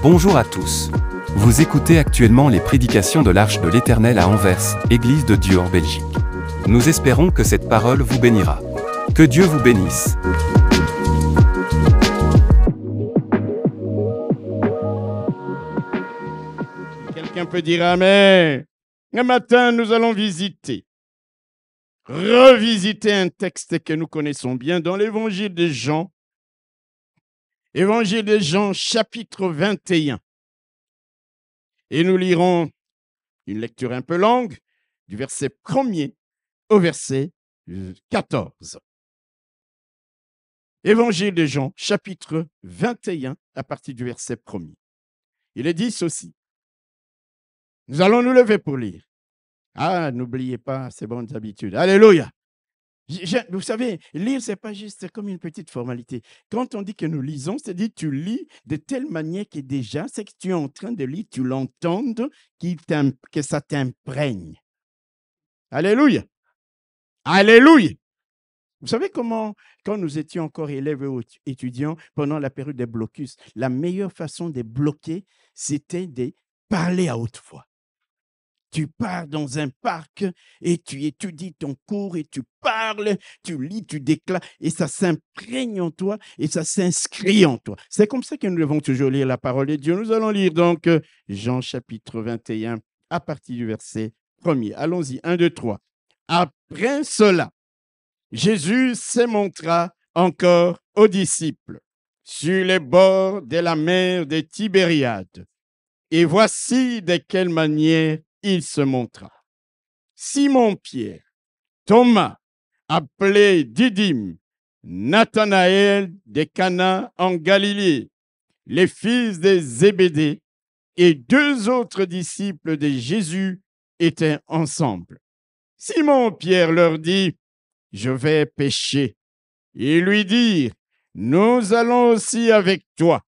Bonjour à tous. Vous écoutez actuellement les prédications de l'Arche de l'Éternel à Anvers, Église de Dieu en Belgique. Nous espérons que cette parole vous bénira. Que Dieu vous bénisse. Quelqu'un peut dire Amen. Un matin, nous allons revisiter un texte que nous connaissons bien dans l'Évangile de Jean. Évangile de Jean, chapitre 21. Et nous lirons une lecture un peu longue, du verset 1er au verset 14. Évangile de Jean, chapitre 21, à partir du verset 1er. Il est dit ceci. Nous allons nous lever pour lire. Ah, n'oubliez pas ces bonnes habitudes. Alléluia. Vous savez, lire, ce n'est pas juste comme une petite formalité. Quand on dit que nous lisons, c'est-à-dire tu lis de telle manière que déjà, ce que tu es en train de lire, tu l'entendes, que ça t'imprègne. Alléluia. Alléluia. Vous savez comment, quand nous étions encore élèves ou étudiants, pendant la période des blocus, la meilleure façon de bloquer, c'était de parler à haute voix. Tu pars dans un parc et tu étudies ton cours et tu parles, tu lis, tu déclares et ça s'imprègne en toi et ça s'inscrit en toi. C'est comme ça que nous devons toujours lire la parole de Dieu. Nous allons lire donc Jean chapitre 21 à partir du verset 1er. Allons-y, 1, 2, 3. Après cela, Jésus se montra encore aux disciples sur les bords de la mer de Tibériade. Et voici de quelle manière il se montra. Simon-Pierre, Thomas, appelé Didyme, Nathanaël de Cana en Galilée, les fils de Zébédée et 2 autres disciples de Jésus étaient ensemble. Simon-Pierre leur dit, « Je vais pêcher. » Ils lui dirent, « Nous allons aussi avec toi. »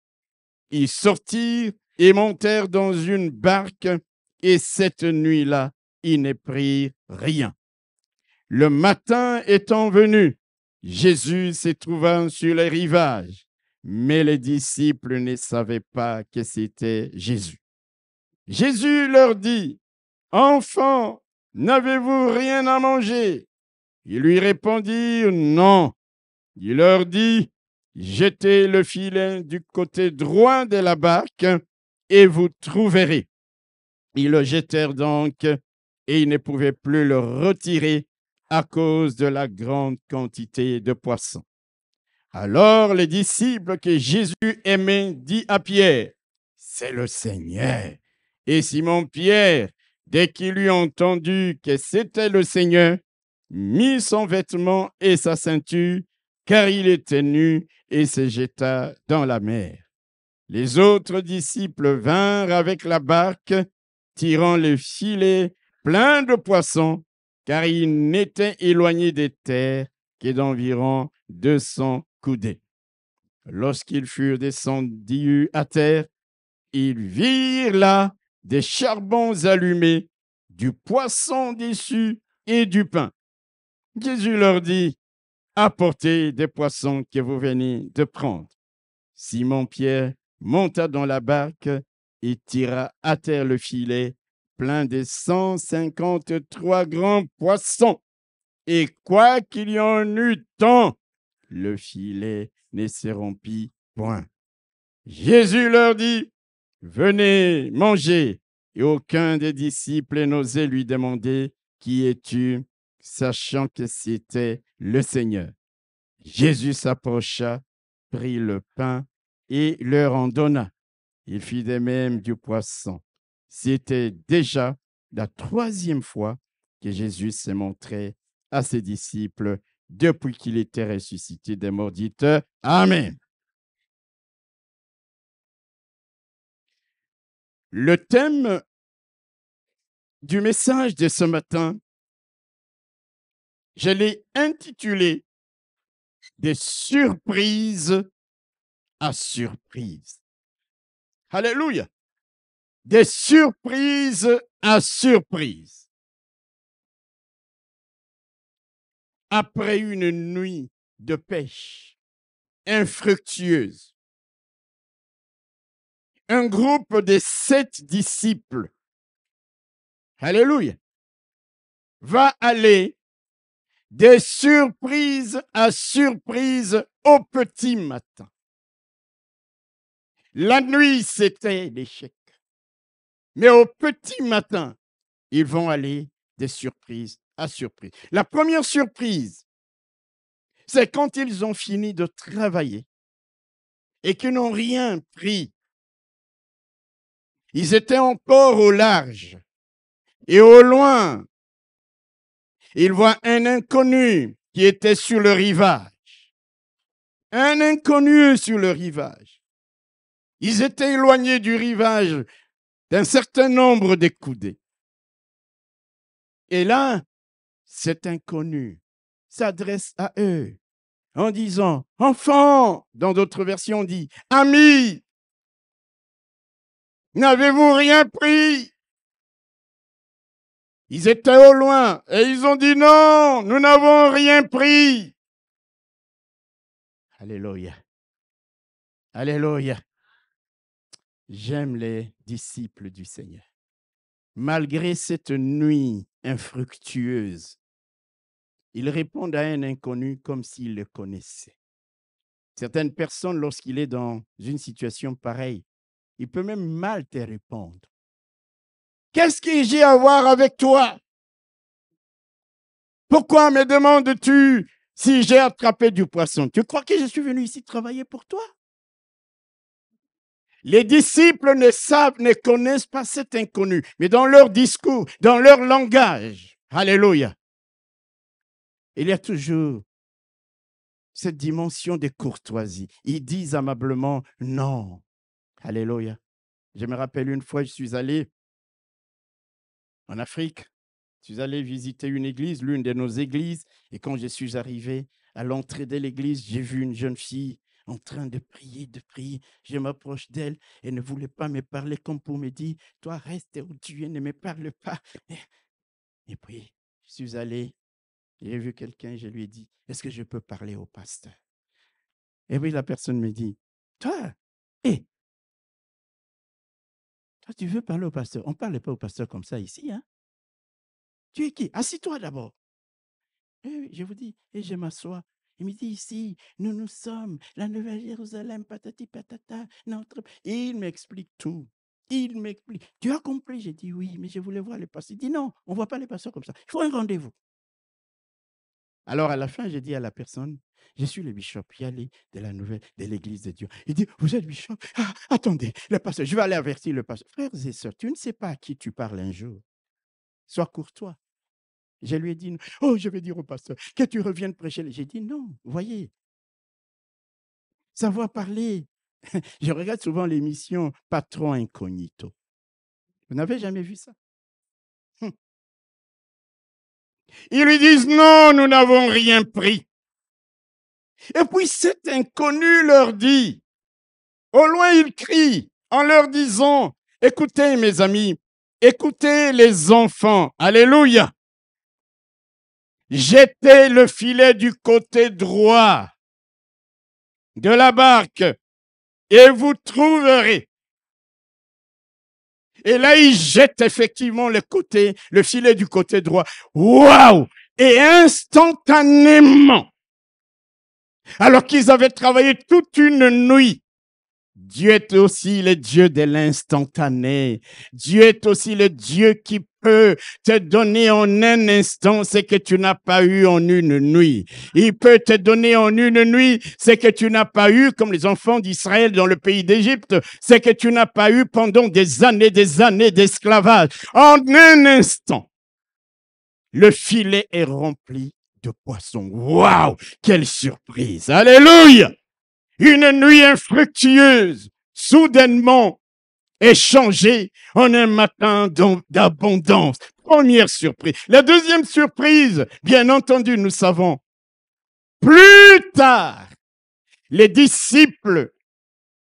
Ils sortirent et montèrent dans une barque, et cette nuit-là, ils ne prirent rien. Le matin étant venu, Jésus se trouva sur les rivages, mais les disciples ne savaient pas que c'était Jésus. Jésus leur dit, « Enfants, n'avez-vous rien à manger ?» Ils lui répondirent, « Non. » Il leur dit, « Jetez le filet du côté droit de la barque et vous trouverez. » Ils le jetèrent donc et ils ne pouvaient plus le retirer à cause de la grande quantité de poissons. Alors les disciples que Jésus aimait dit à Pierre, « C'est le Seigneur. » Et Simon-Pierre, dès qu'il eut entendu que c'était le Seigneur, mit son vêtement et sa ceinture, car il était nu, et se jeta dans la mer. Les autres disciples vinrent avec la barque, tirant le filet plein de poissons, car ils n'étaient éloignés des terres que d'environ 200 coudées. Lorsqu'ils furent descendus à terre, ils virent là des charbons allumés, du poisson dessus et du pain. Jésus leur dit, « Apportez des poissons que vous venez de prendre. » Simon-Pierre monta dans la barque et tira à terre le filet plein de 153 grands poissons. Et quoi qu'il y en eût tant, le filet ne se rompit point. Jésus leur dit, « Venez manger. » Et aucun des disciples n'osait lui demander, « Qui es-tu ?» sachant que c'était le Seigneur. Jésus s'approcha, prit le pain et leur en donna. Il fit de même du poisson. C'était déjà la 3e fois que Jésus se montrait à ses disciples depuis qu'il était ressuscité des morts. Dites Amen. Le thème du message de ce matin, je l'ai intitulé « Des surprises à surprises ». Alléluia. Des surprises à surprises. Après une nuit de pêche infructueuse, un groupe de 7 disciples, alléluia, va aller de surprise à surprise au petit matin. La nuit, c'était l'échec. Mais au petit matin, ils vont aller de surprise à surprise. La première surprise, c'est quand ils ont fini de travailler et qu'ils n'ont rien pris. Ils étaient encore au large et au loin, ils voient un inconnu qui était sur le rivage. Un inconnu sur le rivage. Ils étaient éloignés du rivage d'un certain nombre de coudées. Et là, cet inconnu s'adresse à eux en disant « Enfants », dans d'autres versions on dit « Amis, n'avez-vous rien pris ?» Ils étaient au loin et ils ont dit « Non, nous n'avons rien pris ». Alléluia. Alléluia. J'aime les disciples du Seigneur. Malgré cette nuit infructueuse, ils répondent à un inconnu comme s'ils le connaissaient. Certaines personnes, lorsqu'il est dans une situation pareille, il peut même mal te répondre. Qu'est-ce que j'ai à voir avec toi? Pourquoi me demandes-tu si j'ai attrapé du poisson? Tu crois que je suis venu ici travailler pour toi? Les disciples ne connaissent pas cet inconnu, mais dans leur discours, dans leur langage, alléluia, il y a toujours cette dimension de courtoisie. Ils disent amablement non. Alléluia. Je me rappelle une fois, je suis allé en Afrique. Je suis allé visiter une église, l'une de nos églises. Et quand je suis arrivé à l'entrée de l'église, j'ai vu une jeune fille en train de prier, de prier. Je m'approche d'elle et ne voulait pas me parler comme pour me dire, toi, reste où tu es, ne me parle pas. Et puis, je suis allé, j'ai vu quelqu'un, je lui ai dit, est-ce que je peux parler au pasteur? Et puis, la personne me dit, toi, toi, tu veux parler au pasteur? On ne parle pas au pasteur comme ça ici, hein? Tu es qui? Assis-toi d'abord. Et je vous dis, et je m'assois. Il me dit ici, nous sommes la Nouvelle Jérusalem, patati patata, notre... Et il m'explique tout. Il m'explique. Tu as compris? J'ai dit oui, mais je voulais voir les pasteurs. Il dit non, on ne voit pas les pasteurs comme ça. Il faut un rendez-vous. Alors à la fin, j'ai dit à la personne, je suis le bishop, de l'église de Dieu. Il dit, vous êtes bishop? Ah, attendez, le pasteur, je vais aller avertir le pasteur. Frères et sœurs, tu ne sais pas à qui tu parles un jour. Sois courtois. Je lui ai dit, oh, je vais dire au pasteur que tu reviennes prêcher. J'ai dit, non, voyez, savoir parler. Je regarde souvent l'émission Patron Incognito. Vous n'avez jamais vu ça? Ils lui disent, non, nous n'avons rien pris. Et puis cet inconnu leur dit, au loin il crie en leur disant, écoutez mes amis, écoutez les enfants, alléluia. Jetez le filet du côté droit de la barque et vous trouverez. Et là, il jette effectivement le filet du côté droit. Waouh! Et instantanément, alors qu'ils avaient travaillé toute une nuit, Dieu est aussi le Dieu de l'instantané. Dieu est aussi le Dieu qui peut te donner en un instant ce que tu n'as pas eu en une nuit. Il peut te donner en une nuit ce que tu n'as pas eu, comme les enfants d'Israël dans le pays d'Égypte, ce que tu n'as pas eu pendant des années d'esclavage. En un instant, le filet est rempli de poissons. Waouh! Quelle surprise! Alléluia! Une nuit infructueuse, soudainement échangée en un matin d'abondance. Première surprise. La deuxième surprise, bien entendu, nous savons, plus tard, les disciples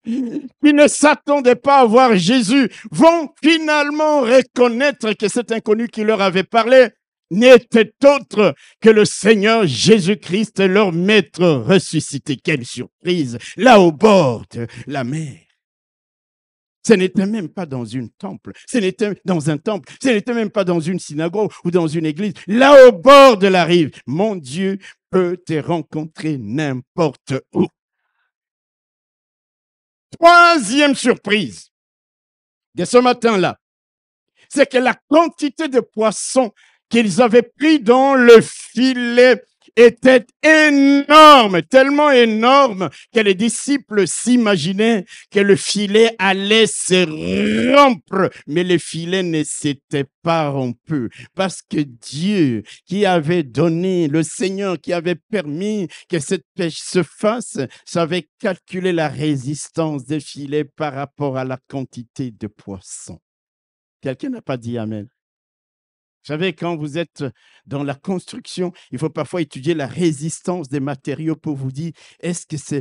qui ne s'attendaient pas à voir Jésus vont finalement reconnaître que cet inconnu qui leur avait parlé n'était autre que le Seigneur Jésus-Christ, leur maître ressuscité. Quelle surprise, là au bord de la mer. Ce n'était même pas dans une temple, ce n'était dans un temple, ce n'était même pas dans une synagogue ou dans une église. Là au bord de la rive, mon Dieu peut te rencontrer n'importe où. Troisième surprise de ce matin-là, c'est que la quantité de poissons qu'ils avaient pris dans le filet était énorme, tellement énorme que les disciples s'imaginaient que le filet allait se rompre, mais le filet ne s'était pas rompu parce que Dieu qui avait donné, le Seigneur qui avait permis que cette pêche se fasse, savait calculer la résistance des filets par rapport à la quantité de poissons. Quelqu'un n'a pas dit Amen. Vous savez, quand vous êtes dans la construction, il faut parfois étudier la résistance des matériaux pour vous dire, est-ce que ce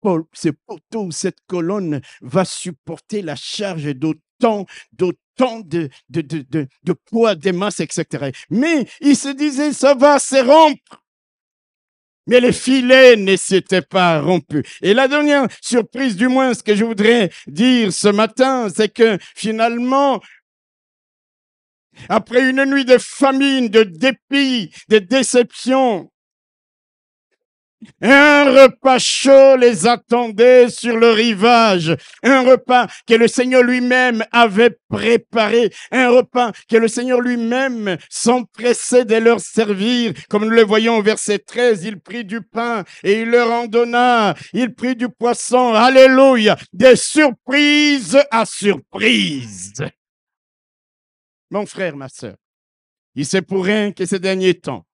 poteau ou cette colonne va supporter la charge d'autant de poids, de masse, etc. Mais il se disait, ça va se rompre. Mais les filets ne s'étaient pas rompus. Et la dernière surprise, du moins, ce que je voudrais dire ce matin, c'est que finalement, après une nuit de famine, de dépit, de déception, un repas chaud les attendait sur le rivage, un repas que le Seigneur lui-même avait préparé, un repas que le Seigneur lui-même s'empressait de leur servir. Comme nous le voyons au verset 13, il prit du pain et il leur en donna, il prit du poisson, alléluia, de surprise à surprise. Mon frère, ma sœur, il se pourrait que ces derniers temps,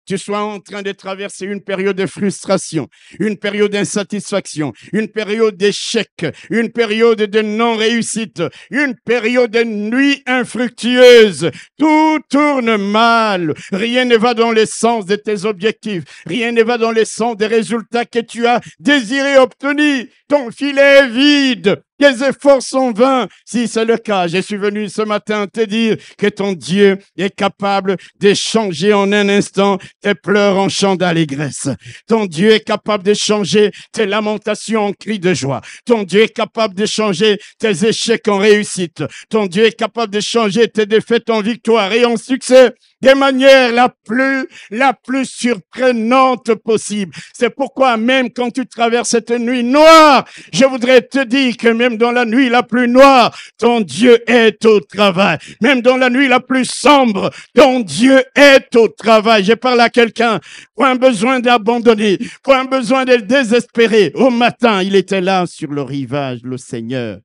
tu sois en train de traverser une période de frustration, une période d'insatisfaction, une période d'échec, une période de non-réussite, une période de nuit infructueuse. Tout tourne mal. Rien ne va dans le sens de tes objectifs. Rien ne va dans le sens des résultats que tu as désiré obtenir. Ton filet est vide. Tes efforts sont vains. Si c'est le cas, je suis venu ce matin te dire que ton Dieu est capable de changer en un instant tes pleurs en chants d'allégresse. Ton Dieu est capable de changer tes lamentations en cris de joie. Ton Dieu est capable de changer tes échecs en réussite. Ton Dieu est capable de changer tes défaites en victoire et en succès. De manière la plus surprenante possible. C'est pourquoi même quand tu traverses cette nuit noire, je voudrais te dire que même dans la nuit la plus noire, ton Dieu est au travail. Même dans la nuit la plus sombre, ton Dieu est au travail. Je parle à quelqu'un, point besoin d'abandonner, point besoin de désespérer. Au matin, il était là sur le rivage, le Seigneur,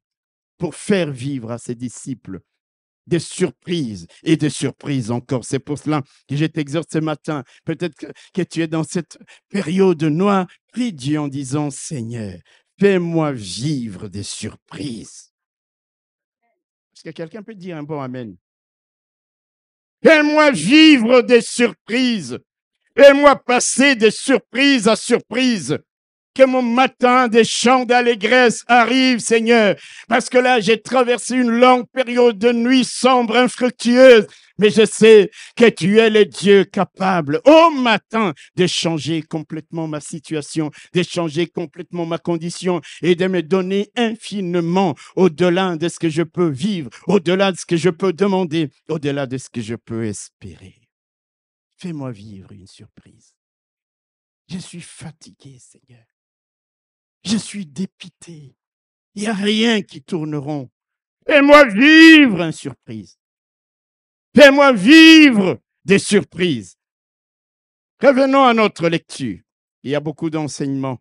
pour faire vivre à ses disciples des surprises et des surprises encore. C'est pour cela que je t'exhorte ce matin. Peut-être que tu es dans cette période noire. Prie Dieu en disant, Seigneur, fais-moi vivre des surprises. Est-ce que quelqu'un peut dire un bon amen? Fais-moi vivre des surprises. Fais-moi passer de surprise à surprise. Que mon matin des chants d'allégresse arrive, Seigneur, parce que là, j'ai traversé une longue période de nuit sombre, infructueuse, mais je sais que tu es le Dieu capable, au matin, de changer complètement ma situation, de changer complètement ma condition et de me donner infiniment au-delà de ce que je peux vivre, au-delà de ce que je peux demander, au-delà de ce que je peux espérer. Fais-moi vivre une surprise. Je suis fatigué, Seigneur. Je suis dépité. Il n'y a rien qui tourne rond. Fais-moi vivre une surprise. Fais-moi vivre des surprises. Revenons à notre lecture. Il y a beaucoup d'enseignements.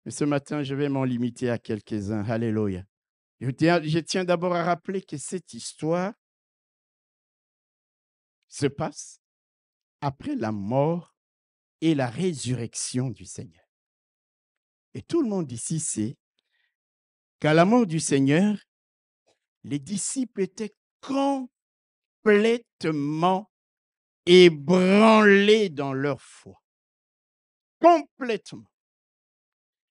Mais ce matin, je vais m'en limiter à quelques-uns. Alléluia. Je tiens d'abord à rappeler que cette histoire se passe après la mort et la résurrection du Seigneur. Et tout le monde ici sait qu'à la mort du Seigneur, les disciples étaient complètement ébranlés dans leur foi. Complètement.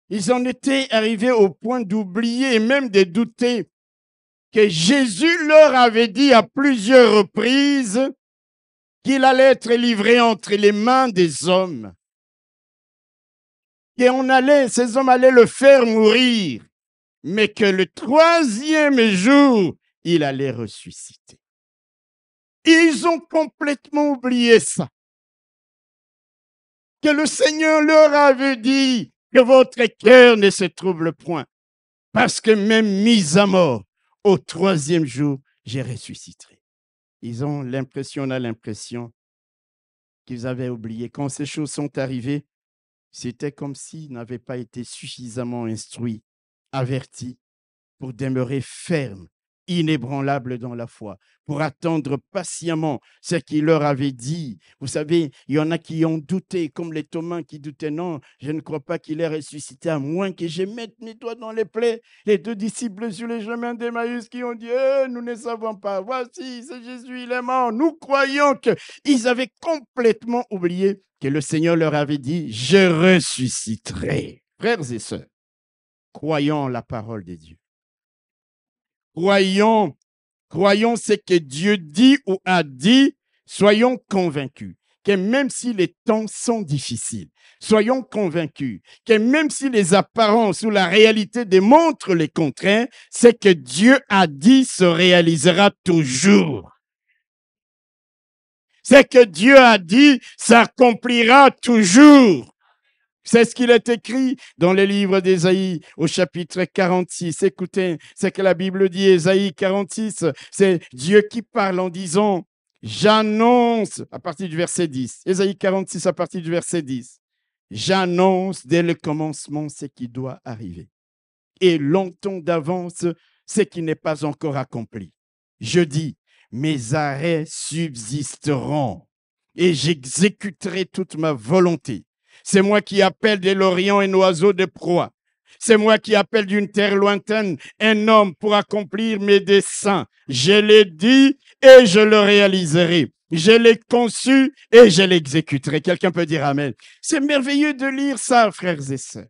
Ils en étaient arrivés au point d'oublier et même de douter que Jésus leur avait dit à plusieurs reprises qu'il allait être livré entre les mains des hommes. Et ces hommes allaient le faire mourir. mais que le troisième jour, il allait ressusciter. Ils ont complètement oublié ça. Que le Seigneur leur avait dit que votre cœur ne se trouble point, parce que même mis à mort, au troisième jour, je ressusciterai. Ils ont l'impression, on a l'impression qu'ils avaient oublié. Quand ces choses sont arrivées, c'était comme s'ils n'avaient pas été suffisamment instruits, avertis, pour demeurer fermes, inébranlables dans la foi, pour attendre patiemment ce qu'il leur avait dit. Vous savez, il y en a qui ont douté, comme les Thomas qui doutaient, non, je ne crois pas qu'il est ressuscité, à moins que je mette mes doigts dans les plaies. Les deux disciples sur les chemins d'Emmaüs qui ont dit, nous ne savons pas, voici, c'est Jésus, il est mort. Nous croyons qu'ils avaient complètement oublié que le Seigneur leur avait dit, je ressusciterai. Frères et sœurs, croyons en la parole de Dieu. Croyons ce que Dieu dit ou a dit, soyons convaincus que même si les temps sont difficiles, soyons convaincus que même si les apparences ou la réalité démontrent les contraires, ce que Dieu a dit se réalisera toujours. Ce que Dieu a dit s'accomplira toujours. C'est ce qu'il est écrit dans le livre d'Ésaïe au chapitre 46. Écoutez, c'est que la Bible dit, Ésaïe 46, c'est Dieu qui parle en disant, j'annonce, à partir du verset 10, Ésaïe 46 à partir du verset 10, j'annonce dès le commencement ce qui doit arriver et longtemps d'avance ce qui n'est pas encore accompli. Je dis, mes arrêts subsisteront et j'exécuterai toute ma volonté. C'est moi qui appelle de l'Orient un oiseau de proie. C'est moi qui appelle d'une terre lointaine un homme pour accomplir mes desseins. Je l'ai dit et je le réaliserai. Je l'ai conçu et je l'exécuterai. Quelqu'un peut dire amen. C'est merveilleux de lire ça, frères et sœurs.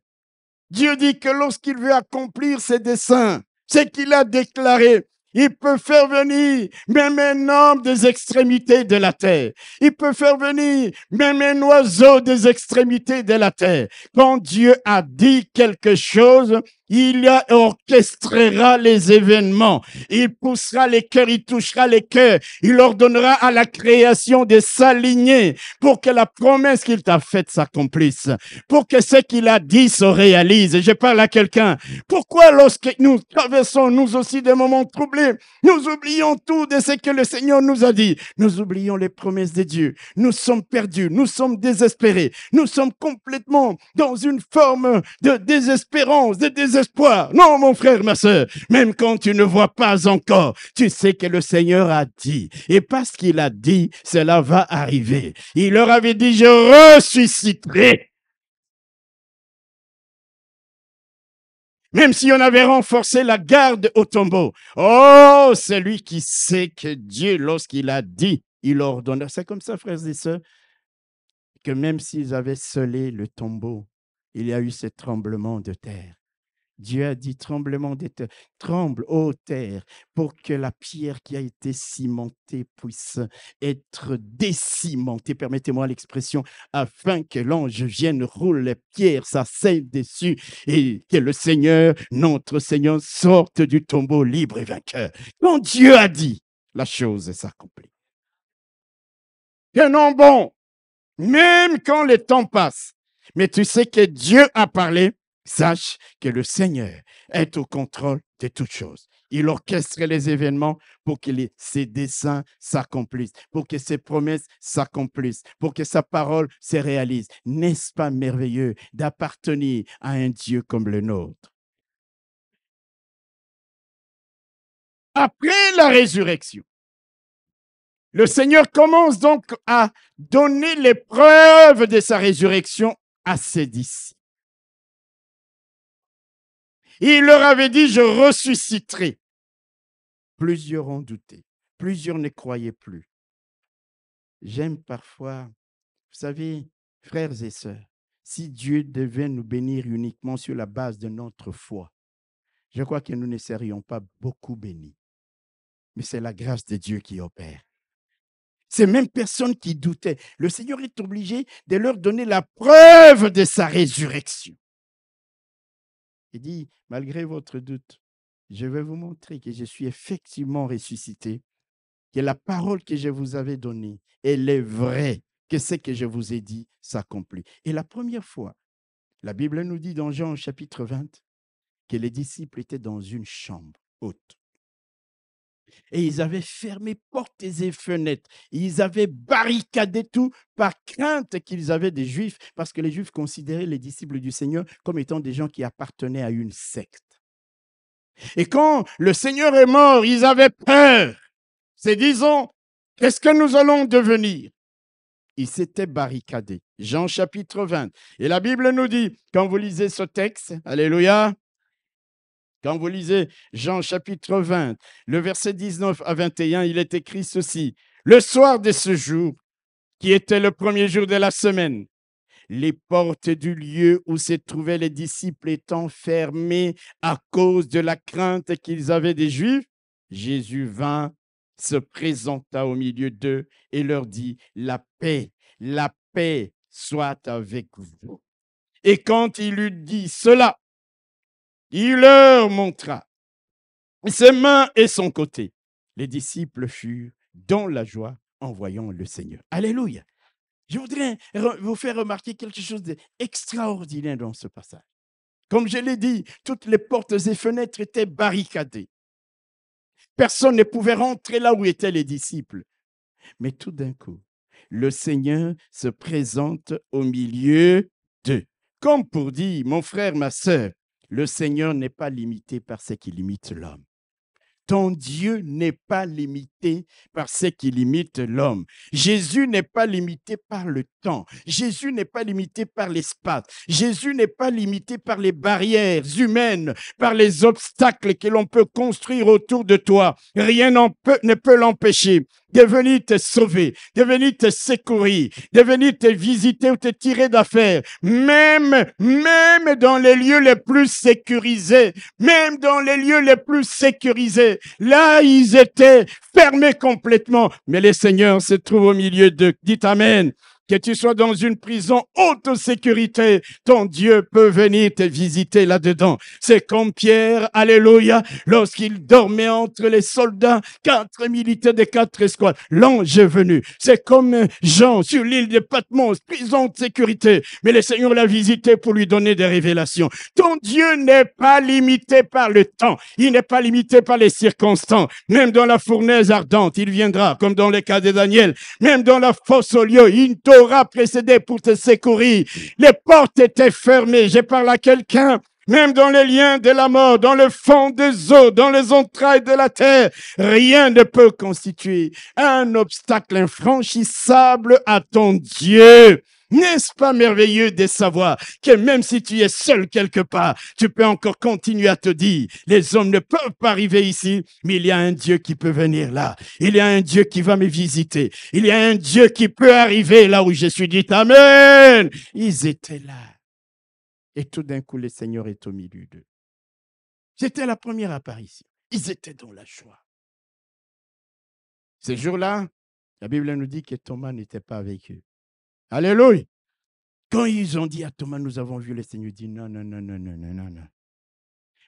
Dieu dit que lorsqu'il veut accomplir ses desseins, c'est qu'il a déclaré. Il peut faire venir même un homme des extrémités de la terre. Il peut faire venir même un oiseau des extrémités de la terre. Quand Dieu a dit quelque chose, il orchestrera les événements. Il poussera les cœurs, il touchera les cœurs. Il ordonnera à la création de s'aligner pour que la promesse qu'il t'a faite s'accomplisse. Pour que ce qu'il a dit se réalise. Je parle à quelqu'un. Pourquoi lorsque nous traversons nous aussi des moments troublés, nous oublions tout de ce que le Seigneur nous a dit. Nous oublions les promesses de Dieu. Nous sommes perdus. Nous sommes désespérés. Nous sommes complètement dans une forme de désespérance, de désespoir. Non, mon frère, ma sœur, même quand tu ne vois pas encore, tu sais que le Seigneur a dit. Et parce qu'il a dit, cela va arriver. Il leur avait dit, je ressusciterai. Même si on avait renforcé la garde au tombeau. Oh, celui qui sait que Dieu, lorsqu'il a dit, il ordonne. C'est comme ça, frères et sœurs, que même s'ils avaient scellé le tombeau, il y a eu ce tremblement de terre. Dieu a dit, tremblement de terre, tremble, ô terre, pour que la pierre qui a été cimentée puisse être décimentée, permettez-moi l'expression, afin que l'ange vienne, roule les pierres, s'asseye dessus, et que le Seigneur, notre Seigneur, sorte du tombeau libre et vainqueur. Quand Dieu a dit, la chose s'accomplit. Tenons bon, même quand les temps passent, mais tu sais que Dieu a parlé. Sache que le Seigneur est au contrôle de toutes choses. Il orchestre les événements pour que ses desseins s'accomplissent, pour que ses promesses s'accomplissent, pour que sa parole se réalise. N'est-ce pas merveilleux d'appartenir à un Dieu comme le nôtre? Après la résurrection, le Seigneur commence donc à donner les preuves de sa résurrection à ses disciples. Il leur avait dit, je ressusciterai. Plusieurs ont douté. Plusieurs ne croyaient plus. J'aime parfois, vous savez, frères et sœurs, si Dieu devait nous bénir uniquement sur la base de notre foi, je crois que nous ne serions pas beaucoup bénis. Mais c'est la grâce de Dieu qui opère. Ces mêmes personnes qui doutaient, le Seigneur est obligé de leur donner la preuve de sa résurrection. Il dit, malgré votre doute, je vais vous montrer que je suis effectivement ressuscité, que la parole que je vous avais donnée, elle est vraie, que ce que je vous ai dit s'accomplit. Et la première fois, la Bible nous dit dans Jean chapitre 20 que les disciples étaient dans une chambre haute. Et ils avaient fermé portes et fenêtres. Ils avaient barricadé tout par crainte qu'ils avaient des Juifs, parce que les Juifs considéraient les disciples du Seigneur comme étant des gens qui appartenaient à une secte. Et quand le Seigneur est mort, ils avaient peur. C'est disons, qu'est-ce que nous allons devenir? Ils s'étaient barricadés. Jean chapitre 20. Et la Bible nous dit, quand vous lisez ce texte, alléluia, quand vous lisez Jean chapitre 20, le verset 19 à 21, il est écrit ceci. Le soir de ce jour, qui était le premier jour de la semaine, les portes du lieu où se trouvaient les disciples étant fermées à cause de la crainte qu'ils avaient des Juifs, Jésus vint, se présenta au milieu d'eux et leur dit, la paix soit avec vous. Et quand il eut dit cela, il leur montra ses mains et son côté. Les disciples furent dans la joie en voyant le Seigneur. Alléluia. Je voudrais vous faire remarquer quelque chose d'extraordinaire dans ce passage. Comme je l'ai dit, toutes les portes et fenêtres étaient barricadées. Personne ne pouvait rentrer là où étaient les disciples. Mais tout d'un coup, le Seigneur se présente au milieu d'eux. Comme pour dire, mon frère, ma sœur, le Seigneur n'est pas limité par ce qui limite l'homme. Ton Dieu n'est pas limité par ce qui limite l'homme. Jésus n'est pas limité par le temps. Jésus n'est pas limité par l'espace. Jésus n'est pas limité par les barrières humaines, par les obstacles que l'on peut construire autour de toi. Rien ne peut l'empêcher de venir te sauver, de venir te secourir, de venir te visiter ou te tirer d'affaire. Même dans les lieux les plus sécurisés, là, ils étaient fermés complètement. Mais le Seigneur se trouve au milieu d'eux. Dites Amen. Que tu sois dans une prison haute sécurité, ton Dieu peut venir te visiter là-dedans. C'est comme Pierre, alléluia, lorsqu'il dormait entre les soldats, 4 militaires de 4 escouades. L'ange est venu. C'est comme Jean sur l'île de Patmos, prison de sécurité. Mais le Seigneur l'a visité pour lui donner des révélations. Ton Dieu n'est pas limité par le temps. Il n'est pas limité par les circonstances. Même dans la fournaise ardente, il viendra, comme dans le cas de Daniel. Même dans la fosse au lieu, il t'aura précédé pour te secourir. Les portes étaient fermées. Je parle à quelqu'un. Même dans les liens de la mort, dans le fond des eaux, dans les entrailles de la terre, rien ne peut constituer un obstacle infranchissable à ton Dieu. N'est-ce pas merveilleux de savoir que même si tu es seul quelque part, tu peux encore continuer à te dire, les hommes ne peuvent pas arriver ici, mais il y a un Dieu qui peut venir là. Il y a un Dieu qui va me visiter. Il y a un Dieu qui peut arriver là où je suis. Dit Amen. Ils étaient là. Et tout d'un coup, le Seigneur est au milieu d'eux. C'était la première apparition. Ils étaient dans la joie. Ce jour-là, la Bible nous dit que Thomas n'était pas avec eux. Alléluia. Quand ils ont dit à Thomas, nous avons vu le Seigneur, dit non.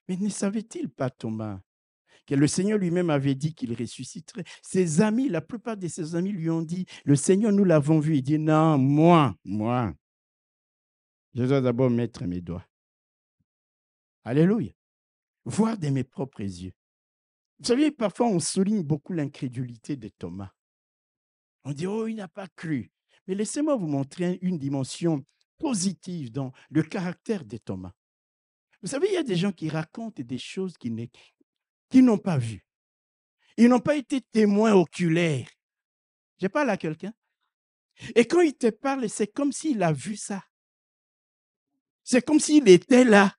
Mais ne savait-il pas, Thomas, que le Seigneur lui-même avait dit qu'il ressusciterait? Ses amis, la plupart de ses amis lui ont dit, le Seigneur, nous l'avons vu. Il dit, non, moi, je dois d'abord mettre mes doigts. Alléluia. Voir de mes propres yeux. Vous savez, parfois, on souligne beaucoup l'incrédulité de Thomas. On dit, oh, il n'a pas cru. Mais laissez-moi vous montrer une dimension positive dans le caractère de Thomas. Vous savez, il y a des gens qui racontent des choses qu'ils n'ont pas vues. Ils n'ont pas été témoins oculaires. Je parle à quelqu'un. Et quand il te parle, c'est comme s'il a vu ça. C'est comme s'il était là.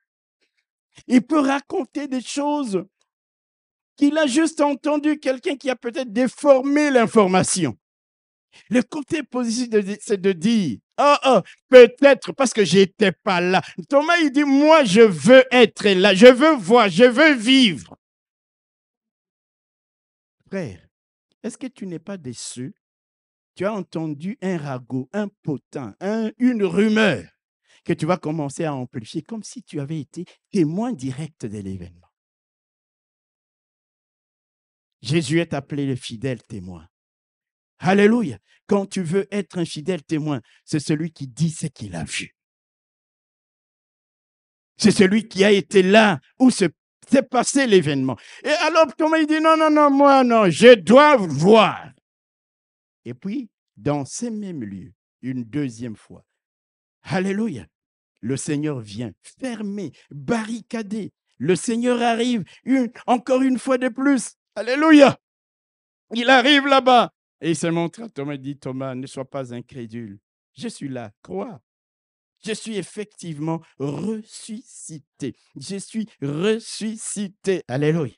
Il peut raconter des choses qu'il a juste entendu, quelqu'un qui a peut-être déformé l'information. Le côté positif, c'est de dire, peut-être parce que j'étais pas là. Thomas, il dit, moi, je veux être là, je veux voir, je veux vivre. Frère, est-ce que tu n'es pas déçu? Tu as entendu un ragot, un potin, une rumeur, que tu vas commencer à amplifier comme si tu avais été témoin direct de l'événement. Jésus est appelé le fidèle témoin. Alléluia. Quand tu veux être un fidèle témoin, c'est celui qui dit ce qu'il a vu. C'est celui qui a été là où s'est passé l'événement. Et alors, Thomas, il dit, non, moi, non, je dois voir. Et puis, dans ces mêmes lieux, une deuxième fois, alléluia, le Seigneur vient fermer, barricader. Le Seigneur arrive encore une fois de plus. Alléluia. Il arrive là-bas. Et il se montre à Thomas, il dit, Thomas, ne sois pas incrédule. Je suis là, crois. Je suis effectivement ressuscité. Je suis ressuscité. Alléluia.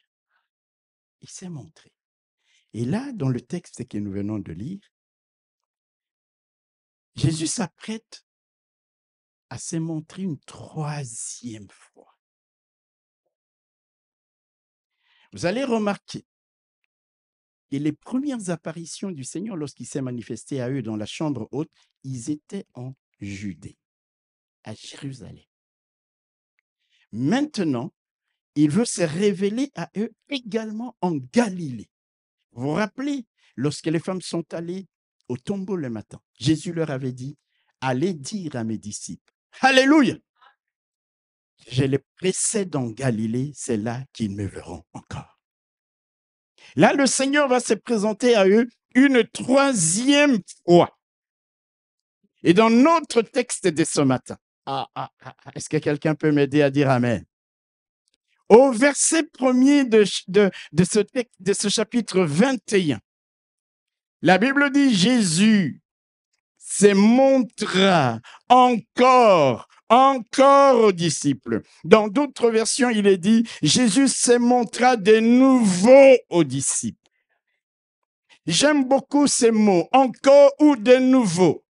Il s'est montré. Et là, dans le texte que nous venons de lire, Jésus s'apprête à se montrer une troisième fois. Vous allez remarquer que les premières apparitions du Seigneur, lorsqu'il s'est manifesté à eux dans la chambre haute, ils étaient en Judée, à Jérusalem. Maintenant, il veut se révéler à eux également en Galilée. Vous vous rappelez, lorsque les femmes sont allées au tombeau le matin, Jésus leur avait dit, allez dire à mes disciples, alléluia, je les précède en Galilée, c'est là qu'ils me verront encore. Là, le Seigneur va se présenter à eux une troisième fois. Et dans notre texte de ce matin, est-ce que quelqu'un peut m'aider à dire amen? Au verset 1er de ce chapitre 21, la Bible dit Jésus se montra encore aux disciples. Dans d'autres versions, il est dit Jésus se montra de nouveau aux disciples. J'aime beaucoup ces mots, encore ou de nouveau.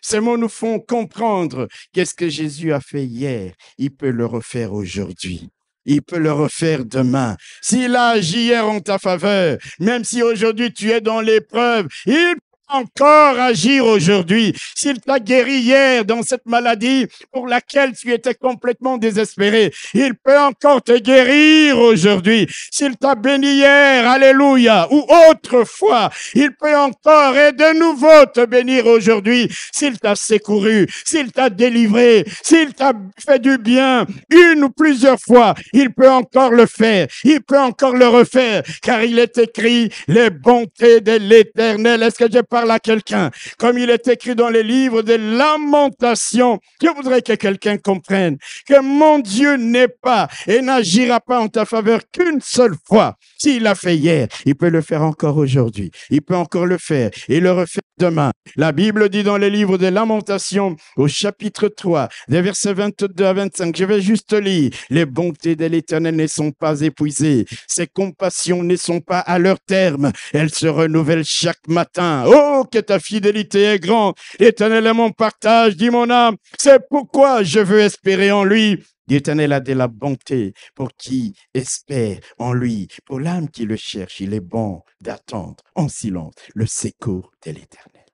Ces mots nous font comprendre qu'est-ce que Jésus a fait hier, il peut le refaire aujourd'hui. Il peut le refaire demain. S'il a agi hier en ta faveur, même si aujourd'hui tu es dans l'épreuve, il peut encore agir aujourd'hui. S'il t'a guéri hier dans cette maladie pour laquelle tu étais complètement désespéré, il peut encore te guérir aujourd'hui. S'il t'a béni hier, alléluia, ou autrefois, il peut encore et de nouveau te bénir aujourd'hui. S'il t'a secouru, s'il t'a délivré, s'il t'a fait du bien une ou plusieurs fois, il peut encore le faire. Il peut encore le refaire, car il est écrit les bontés de l'Éternel. Est-ce que je parle à quelqu'un? Comme il est écrit dans les livres de Lamentations, je voudrais que quelqu'un comprenne que mon Dieu n'est pas et n'agira pas en ta faveur qu'une seule fois. S'il l'a fait hier, il peut le faire encore aujourd'hui. Il peut encore le faire et le refaire demain. La Bible dit dans les livres de Lamentations, au chapitre 3, des versets 22 à 25, je vais juste lire. Les bontés de l'Éternel ne sont pas épuisées. Ses compassions ne sont pas à leur terme. Elles se renouvellent chaque matin. Oh, que ta fidélité est grande. L'Éternel est mon partage, dit mon âme. C'est pourquoi je veux espérer en lui. L'Éternel a de la bonté pour qui espère en lui. Pour l'âme qui le cherche, il est bon d'attendre en silence le secours de l'Éternel.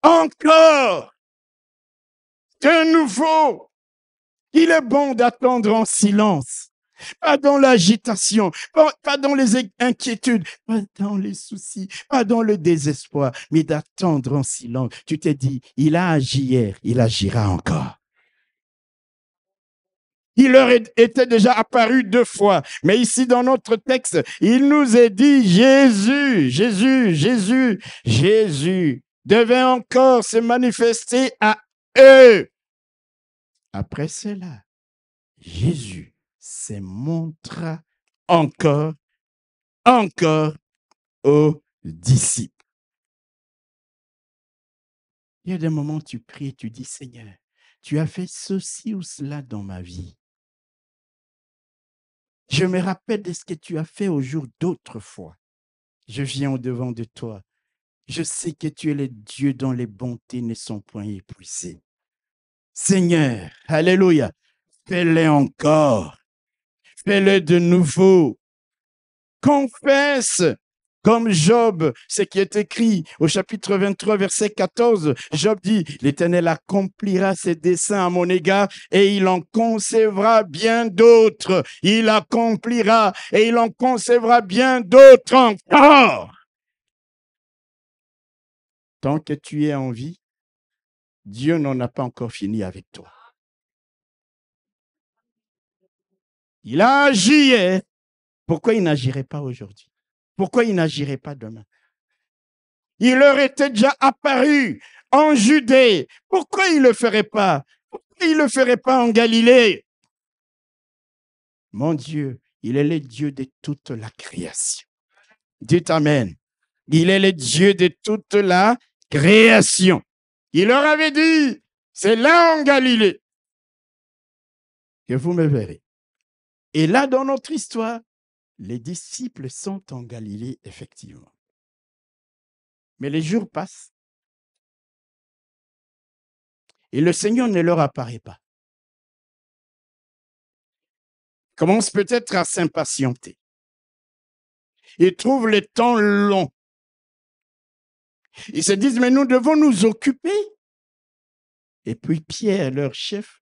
Encore, de nouveau, il est bon d'attendre en silence. Pas dans l'agitation, pas dans les inquiétudes, pas dans les soucis, pas dans le désespoir, mais d'attendre en silence. Tu t'es dit, il a agi hier, il agira encore. Il leur était déjà apparu 2 fois. Mais ici, dans notre texte, il nous est dit Jésus devait encore se manifester à eux. Après cela, Jésus se montra encore aux disciples. Il y a des moments où tu pries et tu dis, Seigneur, tu as fait ceci ou cela dans ma vie. Je me rappelle de ce que tu as fait au jour d'autrefois. Je viens au-devant de toi. Je sais que tu es le Dieu dont les bontés ne sont point épuisées. Seigneur, alléluia, fais-le encore. Fais-le de nouveau. Confesse Comme Job, ce qui est écrit au chapitre 23, verset 14, Job dit, l'Éternel accomplira ses desseins à mon égard et il en concevra bien d'autres. Il accomplira et il en concevra bien d'autres encore. Tant que tu es en vie, Dieu n'en a pas encore fini avec toi. Il a agi hier. Pourquoi il n'agirait pas aujourd'hui? Pourquoi il n'agirait pas demain? Il leur était déjà apparu en Judée. Pourquoi il ne le ferait pas? Pourquoi il ne le ferait pas en Galilée? Mon Dieu, il est le Dieu de toute la création. Dites Amen. Il est le Dieu de toute la création. Il leur avait dit, c'est là en Galilée que vous me verrez. Et là, dans notre histoire, les disciples sont en Galilée, effectivement. Mais les jours passent et le Seigneur ne leur apparaît pas. Ils commencent peut-être à s'impatienter. Ils trouvent le temps long. Ils se disent, mais nous devons nous occuper. Et puis Pierre, leur chef,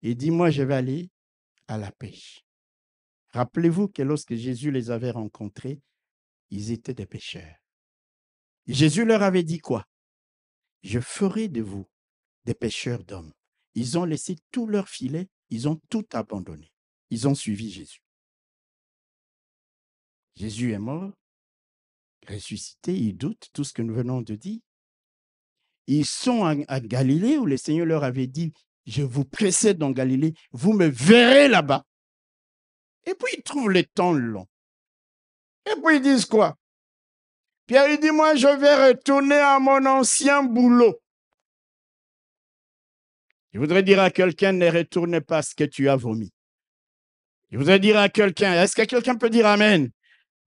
il dit, moi je vais aller à la pêche. Rappelez-vous que lorsque Jésus les avait rencontrés, ils étaient des pêcheurs. Et Jésus leur avait dit quoi? Je ferai de vous des pêcheurs d'hommes. Ils ont laissé tout leur filet, ils ont tout abandonné. Ils ont suivi Jésus. Jésus est mort, ressuscité, ils doutent, tout ce que nous venons de dire. Ils sont à Galilée où le Seigneur leur avait dit, je vous précède en Galilée, vous me verrez là-bas. Et puis ils trouvent le temps long. Et puis ils disent quoi? Pierre, il dit, moi je vais retourner à mon ancien boulot. Je voudrais dire à quelqu'un, ne retourne pas à ce que tu as vomi. Je voudrais dire à quelqu'un, est-ce que quelqu'un peut dire Amen?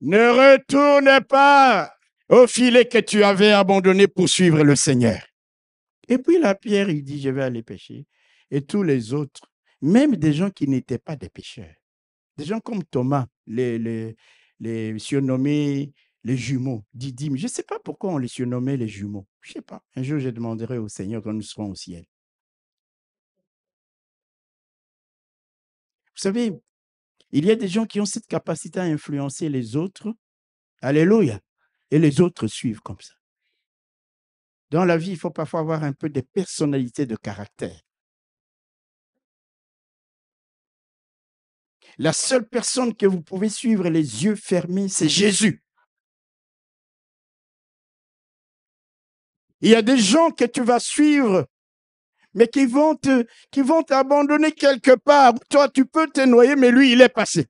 Ne retourne pas au filet que tu avais abandonné pour suivre le Seigneur. Et puis là, Pierre, il dit, je vais aller pêcher. Et tous les autres, même des gens qui n'étaient pas des pêcheurs, des gens comme Thomas, les surnommés les jumeaux, Didyme. Je ne sais pas pourquoi on les surnommait les jumeaux. Je ne sais pas. Un jour, je demanderai au Seigneur quand nous serons au ciel. Vous savez, il y a des gens qui ont cette capacité à influencer les autres. Alléluia. Et les autres suivent comme ça. Dans la vie, il faut parfois avoir un peu de personnalité, de caractère. La seule personne que vous pouvez suivre les yeux fermés, c'est Jésus. Il y a des gens que tu vas suivre, mais qui vont t'abandonner quelque part. Toi, tu peux te noyer, mais lui, il est passé.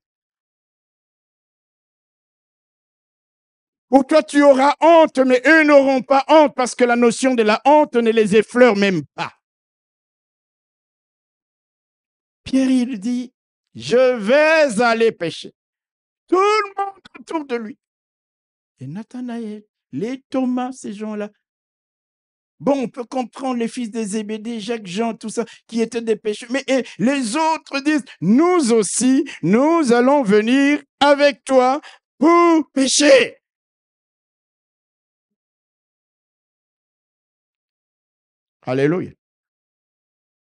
Pour toi, tu auras honte, mais eux n'auront pas honte parce que la notion de la honte ne les effleure même pas. Pierre, il dit, je vais aller pêcher. Tout le monde autour de lui. Et Nathanaël, les Thomas, ces gens-là. Bon, on peut comprendre les fils des Zébédée, Jacques, Jean, tout ça, qui étaient des pêcheurs. Mais les autres disent, nous aussi, nous allons venir avec toi pour pêcher. Alléluia.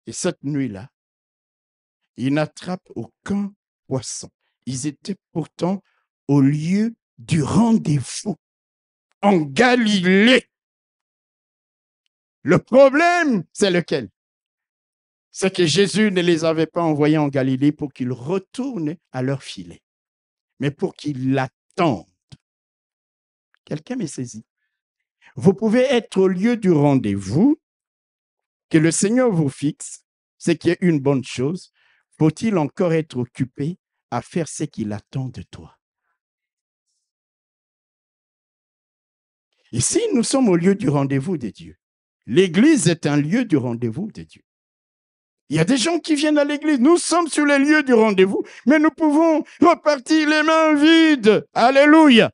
Et cette nuit-là, ils n'attrapent aucun poisson. Ils étaient pourtant au lieu du rendez-vous, en Galilée. Le problème, c'est lequel? C'est que Jésus ne les avait pas envoyés en Galilée pour qu'ils retournent à leur filet, mais pour qu'ils l'attendent. Quelqu'un m'est saisi. Vous pouvez être au lieu du rendez-vous, que le Seigneur vous fixe, ce qui est une bonne chose. Faut-il encore être occupé à faire ce qu'il attend de toi? Ici, nous sommes au lieu du rendez-vous de Dieu. L'Église est un lieu du rendez-vous de Dieu. Il y a des gens qui viennent à l'église. Nous sommes sur les lieux du rendez-vous, mais nous pouvons repartir les mains vides. Alléluia.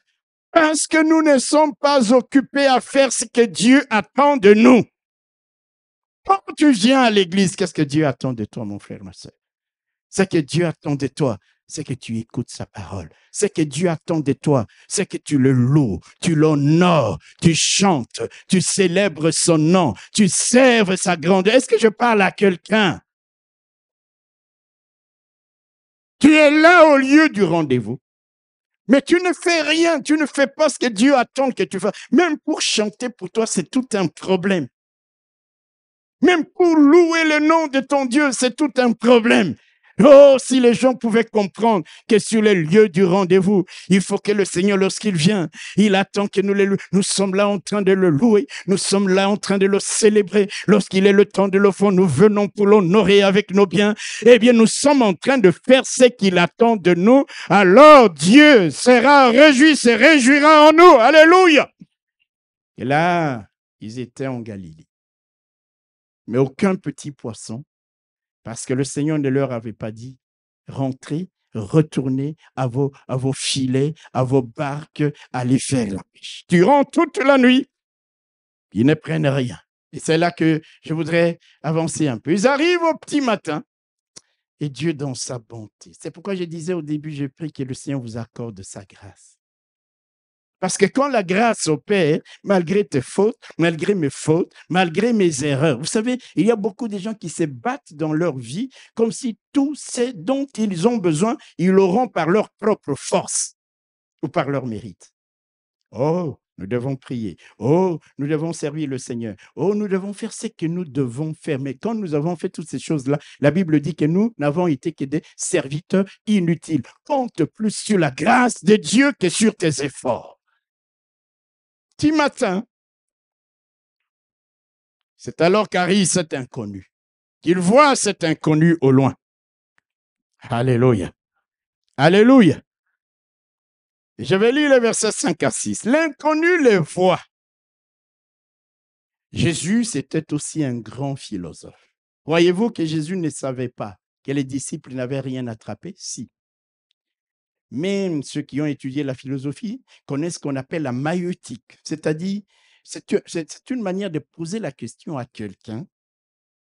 Parce que nous ne sommes pas occupés à faire ce que Dieu attend de nous. Quand tu viens à l'église, qu'est-ce que Dieu attend de toi, mon frère, ma soeur? Ce que Dieu attend de toi, c'est que tu écoutes sa parole. C'est que Dieu attend de toi. C'est que tu le loues, tu l'honores, tu chantes, tu célèbres son nom, tu serves sa grandeur. Est-ce que je parle à quelqu'un? Tu es là au lieu du rendez-vous. Mais tu ne fais rien, tu ne fais pas ce que Dieu attend que tu fasses. Même pour chanter, pour toi, c'est tout un problème. Même pour louer le nom de ton Dieu, c'est tout un problème. Oh, si les gens pouvaient comprendre que sur les lieux du rendez-vous, il faut que le Seigneur, lorsqu'il vient, il attend que nous le louions. Nous sommes là en train de le louer. Nous sommes là en train de le célébrer. Lorsqu'il est le temps de l'offrande, nous venons pour l'honorer avec nos biens. Eh bien, nous sommes en train de faire ce qu'il attend de nous. Alors, Dieu sera réjoui, se réjouira en nous. Alléluia. Et là, ils étaient en Galilée. Mais aucun petit poisson, parce que le Seigneur ne leur avait pas dit, rentrez, retournez à vos filets, à vos barques, allez faire la pêche. Durant toute la nuit, ils ne prennent rien. Et c'est là que je voudrais avancer un peu. Ils arrivent au petit matin, et Dieu dans sa bonté. C'est pourquoi je disais au début, je prie que le Seigneur vous accorde sa grâce. Parce que quand la grâce opère, malgré tes fautes, malgré mes fautes, malgré mes erreurs, vous savez, il y a beaucoup de gens qui se battent dans leur vie comme si tout ce dont ils ont besoin, ils l'auront par leur propre force ou par leur mérite. Oh, nous devons prier. Oh, nous devons servir le Seigneur. Oh, nous devons faire ce que nous devons faire. Mais quand nous avons fait toutes ces choses-là, la Bible dit que nous n'avons été que des serviteurs inutiles. Compte plus sur la grâce de Dieu que sur tes efforts. Petit matin, c'est alors qu'arrive cet inconnu, qu'il voit cet inconnu au loin. Alléluia. Alléluia. Je vais lire les versets 5 à 6. L'inconnu les voit. Jésus, c'était aussi un grand philosophe. Croyez-vous que Jésus ne savait pas que les disciples n'avaient rien attrapé? Si. Même ceux qui ont étudié la philosophie connaissent ce qu'on appelle la maïeutique, c'est-à-dire c'est une manière de poser la question à quelqu'un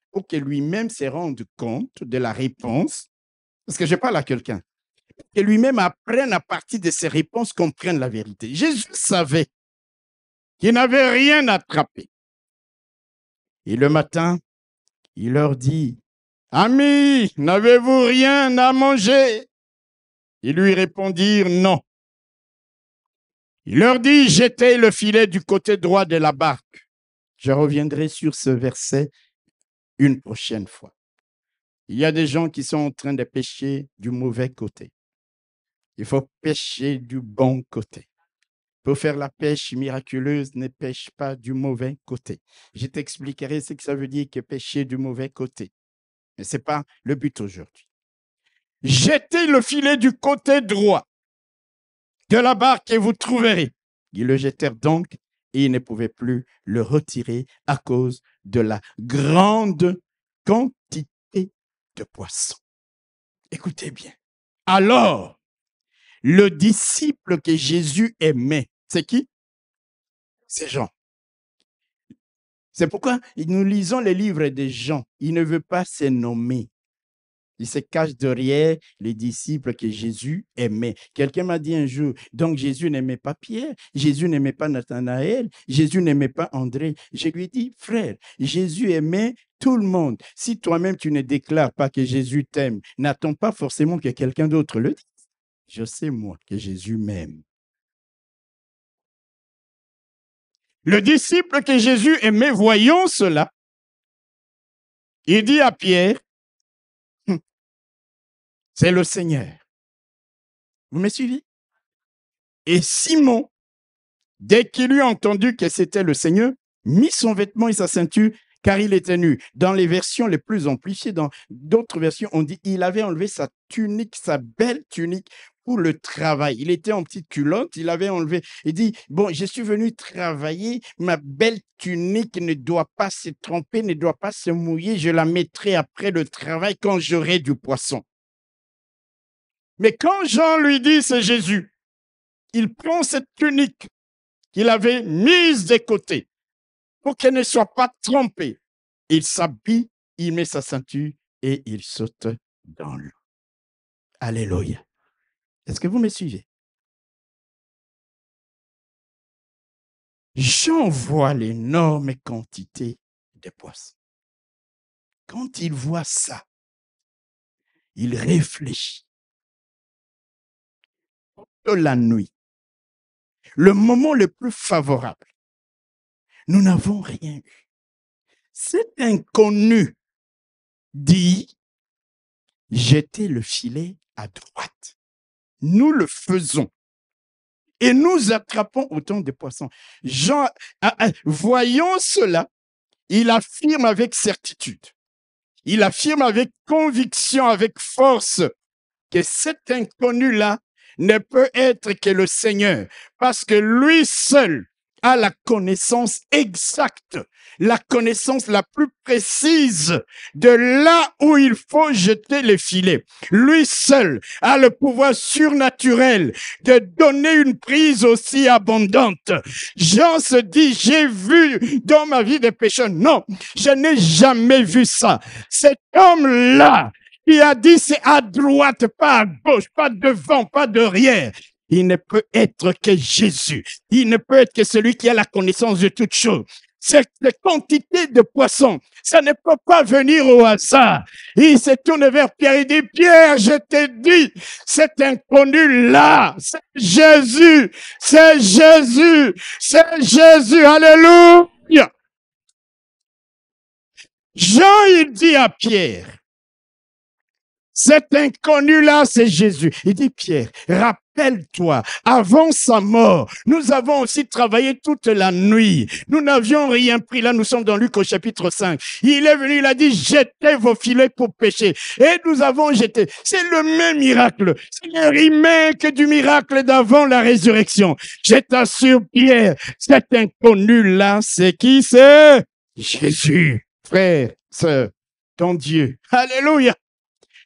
pour que lui-même se rende compte de la réponse, parce que je parle à quelqu'un, que lui-même apprenne à partir de ses réponses, comprenne la vérité. Jésus savait qu'il n'avait rien attrapé. Et le matin, il leur dit, « Amis, n'avez-vous rien à manger ?» Ils lui répondirent, « Non. » Il leur dit, « Jetez le filet du côté droit de la barque. » Je reviendrai sur ce verset une prochaine fois. Il y a des gens qui sont en train de pêcher du mauvais côté. Il faut pêcher du bon côté. Pour faire la pêche miraculeuse, ne pêche pas du mauvais côté. Je t'expliquerai ce que ça veut dire que pêcher du mauvais côté. Mais ce n'est pas le but aujourd'hui. Jetez le filet du côté droit de la barque et vous trouverez. Ils le jetèrent donc et ils ne pouvaient plus le retirer à cause de la grande quantité de poissons. Écoutez bien. Alors, le disciple que Jésus aimait, c'est qui? C'est Jean. C'est pourquoi nous lisons les livres de Jean. Il ne veut pas se nommer. Il se cache derrière les disciples que Jésus aimait. Quelqu'un m'a dit un jour, donc Jésus n'aimait pas Pierre, Jésus n'aimait pas Nathanaël, Jésus n'aimait pas André. Je lui ai dit, frère, Jésus aimait tout le monde. Si toi-même tu ne déclares pas que Jésus t'aime, n'attends pas forcément que quelqu'un d'autre le dise. Je sais, moi, que Jésus m'aime. Le disciple que Jésus aimait, voyant cela, il dit à Pierre, c'est le Seigneur. Vous me suivez? Et Simon, dès qu'il eut entendu que c'était le Seigneur, mit son vêtement et sa ceinture, car il était nu. Dans les versions les plus amplifiées, dans d'autres versions, on dit il avait enlevé sa tunique, sa belle tunique pour le travail. Il était en petite culotte, il avait enlevé. Il dit, bon, je suis venu travailler, ma belle tunique ne doit pas se tromper, ne doit pas se mouiller, je la mettrai après le travail quand j'aurai du poisson. Mais quand Jean lui dit, c'est Jésus, il prend cette tunique qu'il avait mise de côté pour qu'elle ne soit pas trempée. Il s'habille, il met sa ceinture et il saute dans l'eau. Alléluia. Est-ce que vous me suivez? Jean voit l'énorme quantité de poissons. Quand il voit ça, il réfléchit. De la nuit, le moment le plus favorable, nous n'avons rien eu. Cet inconnu dit, jetez le filet à droite. Nous le faisons. Et nous attrapons autant de poissons. Jean, voyant cela, il affirme avec certitude. Il affirme avec conviction, avec force, que cet inconnu-là ne peut être que le Seigneur, parce que lui seul a la connaissance exacte, la connaissance la plus précise de là où il faut jeter les filets. Lui seul a le pouvoir surnaturel de donner une prise aussi abondante. Jean se dit, j'ai vu dans ma vie des pécheurs. Non, je n'ai jamais vu ça. Cet homme-là, il a dit, c'est à droite, pas à gauche, pas devant, pas derrière. Il ne peut être que Jésus. Il ne peut être que celui qui a la connaissance de toutes choses. Cette quantité de poissons, ça ne peut pas venir au hasard. Il se tourne vers Pierre et dit, Pierre, je t'ai dit, cet inconnu-là, c'est Jésus, c'est Jésus, c'est Jésus. Alléluia. Jean, il dit à Pierre, cet inconnu-là, c'est Jésus. Il dit, Pierre, rappelle-toi, avant sa mort, nous avons aussi travaillé toute la nuit. Nous n'avions rien pris. Là, nous sommes dans Luc au chapitre 5. Il est venu, il a dit, jetez vos filets pour pêcher. Et nous avons jeté. C'est le même miracle. C'est le remake du miracle d'avant la résurrection. Je t'assure, Pierre, cet inconnu-là, c'est qui? C'est Jésus. Frère, sœur, ton Dieu. Alléluia.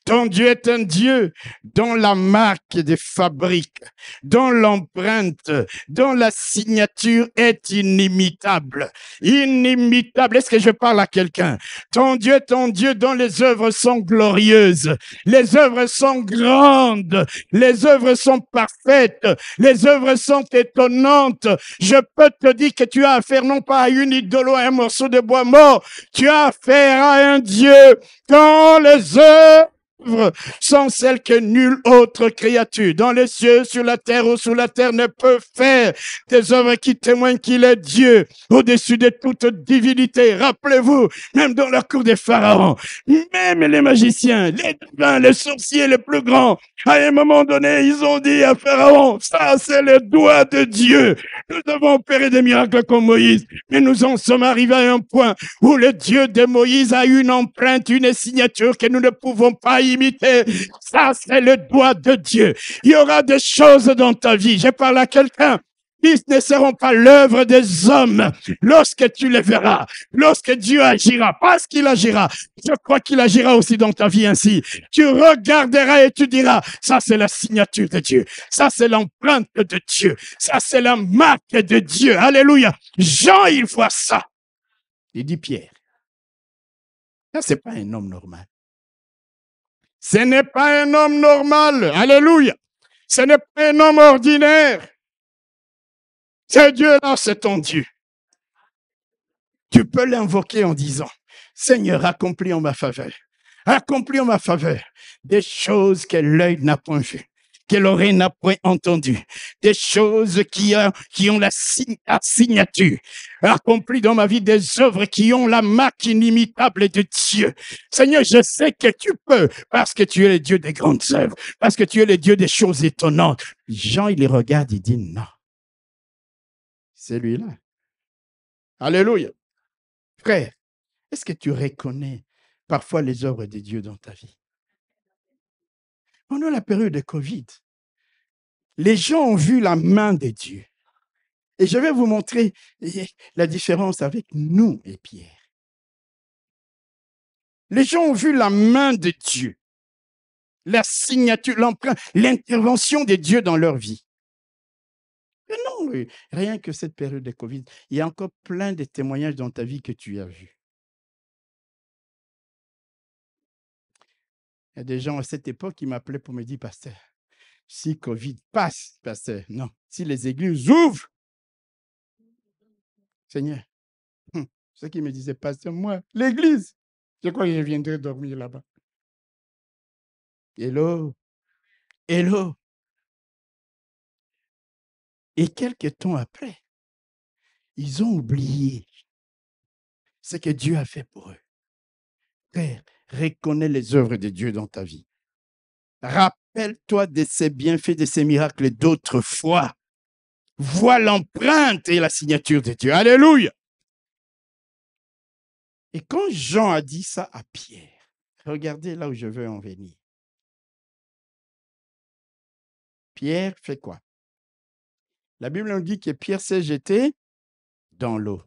Ton Dieu est un Dieu dont la marque des fabriques, dont l'empreinte, dont la signature est inimitable. Inimitable. Est-ce que je parle à quelqu'un? Ton Dieu est un Dieu dont les œuvres sont glorieuses, les œuvres sont grandes, les œuvres sont parfaites, les œuvres sont étonnantes. Je peux te dire que tu as affaire non pas à une idole ou à un morceau de bois mort, tu as affaire à un Dieu dont les œuvres sont celles que nulle autre créature dans les cieux, sur la terre ou sous la terre ne peut faire. Des œuvres qui témoignent qu'il est Dieu au-dessus de toute divinité. Rappelez-vous, même dans la cour des pharaons, même les magiciens, les devins, les sorciers les plus grands, à un moment donné, ils ont dit à Pharaon, ça c'est le doigt de Dieu. Nous avons opéré des miracles comme Moïse, mais nous en sommes arrivés à un point où le Dieu de Moïse a une empreinte, une signature que nous ne pouvons pas imiter. Ça, c'est le doigt de Dieu. Il y aura des choses dans ta vie. Je parle à quelqu'un. Ils ne seront pas l'œuvre des hommes lorsque tu les verras, lorsque Dieu agira, parce qu'il agira. Je crois qu'il agira aussi dans ta vie ainsi. Tu regarderas et tu diras, ça c'est la signature de Dieu, ça c'est l'empreinte de Dieu, ça c'est la marque de Dieu. Alléluia. Jean, il voit ça. Il dit, Pierre, ça c'est pas un homme normal. Ce n'est pas un homme normal. Alléluia. Ce n'est pas un homme ordinaire. Ce Dieu-là, c'est ton Dieu. Tu peux l'invoquer en disant, Seigneur, accomplis en ma faveur. Accomplis en ma faveur des choses que l'œil n'a point vues, que l'oreille n'a point entendu, des choses qui ont la signature. Accomplis dans ma vie des œuvres qui ont la marque inimitable de Dieu. Seigneur, je sais que tu peux, parce que tu es le Dieu des grandes œuvres, parce que tu es le Dieu des choses étonnantes. Jean, il les regarde, il dit non. C'est lui-là. Alléluia. Frère, est-ce que tu reconnais parfois les œuvres de Dieu dans ta vie? Pendant la période de Covid, les gens ont vu la main de Dieu. Et je vais vous montrer la différence avec nous et Pierre. Les gens ont vu la main de Dieu, la signature, l'empreinte, l'intervention de Dieu dans leur vie. Mais non, rien que cette période de Covid, il y a encore plein de témoignages dans ta vie que tu as vus. Il y a des gens à cette époque qui m'appelaient pour me dire, pasteur, si Covid passe, pasteur, non. Si les églises ouvrent, Seigneur, ce qui me disait, pasteur, moi, l'église, je crois que je viendrai dormir là-bas. Hello, hello. Et quelques temps après, ils ont oublié ce que Dieu a fait pour eux. Père, reconnais les œuvres de Dieu dans ta vie. Rappelle-toi de ses bienfaits, de ses miracles d'autrefois. Vois l'empreinte et la signature de Dieu. Alléluia. Et quand Jean a dit ça à Pierre, regardez là où je veux en venir. Pierre fait quoi? La Bible nous dit que Pierre s'est jeté dans l'eau.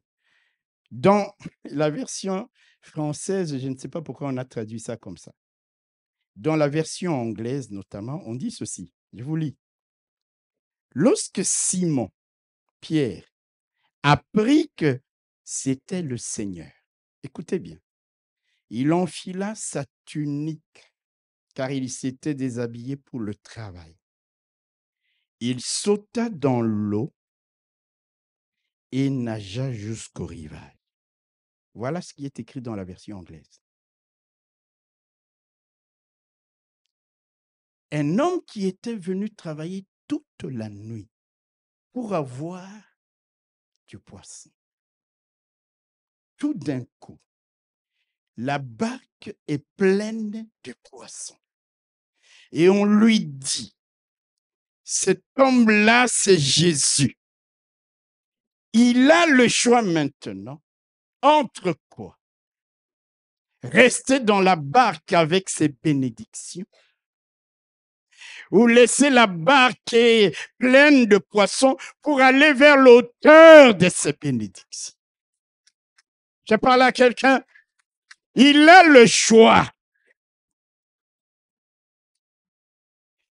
Dans la version française, je ne sais pas pourquoi on a traduit ça comme ça. Dans la version anglaise notamment, on dit ceci. Je vous lis. Lorsque Simon, Pierre, apprit que c'était le Seigneur, écoutez bien, il enfila sa tunique car il s'était déshabillé pour le travail. Il sauta dans l'eau et nagea jusqu'au rivage. Voilà ce qui est écrit dans la version anglaise. Un homme qui était venu travailler toute la nuit pour avoir du poisson. Tout d'un coup, la barque est pleine de poissons. Et on lui dit, cet homme-là, c'est Jésus. Il a le choix maintenant entre quoi? Rester dans la barque avec ses bénédictions ou laisser la barque pleine de poissons pour aller vers l'auteur de ses bénédictions. Je parle à quelqu'un, il a le choix.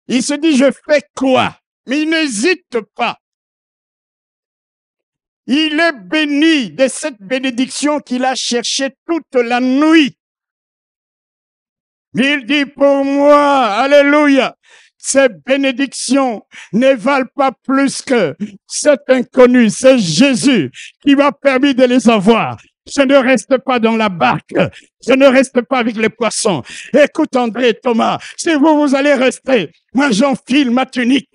Il se dit, je fais quoi? Mais il n'hésite pas. Il est béni de cette bénédiction qu'il a cherchée toute la nuit. Il dit pour moi, alléluia, ces bénédictions ne valent pas plus que cet inconnu, c'est Jésus qui m'a permis de les avoir. Je ne reste pas dans la barque. Je ne reste pas avec les poissons. Écoute André et Thomas, si vous allez rester, moi j'enfile ma tunique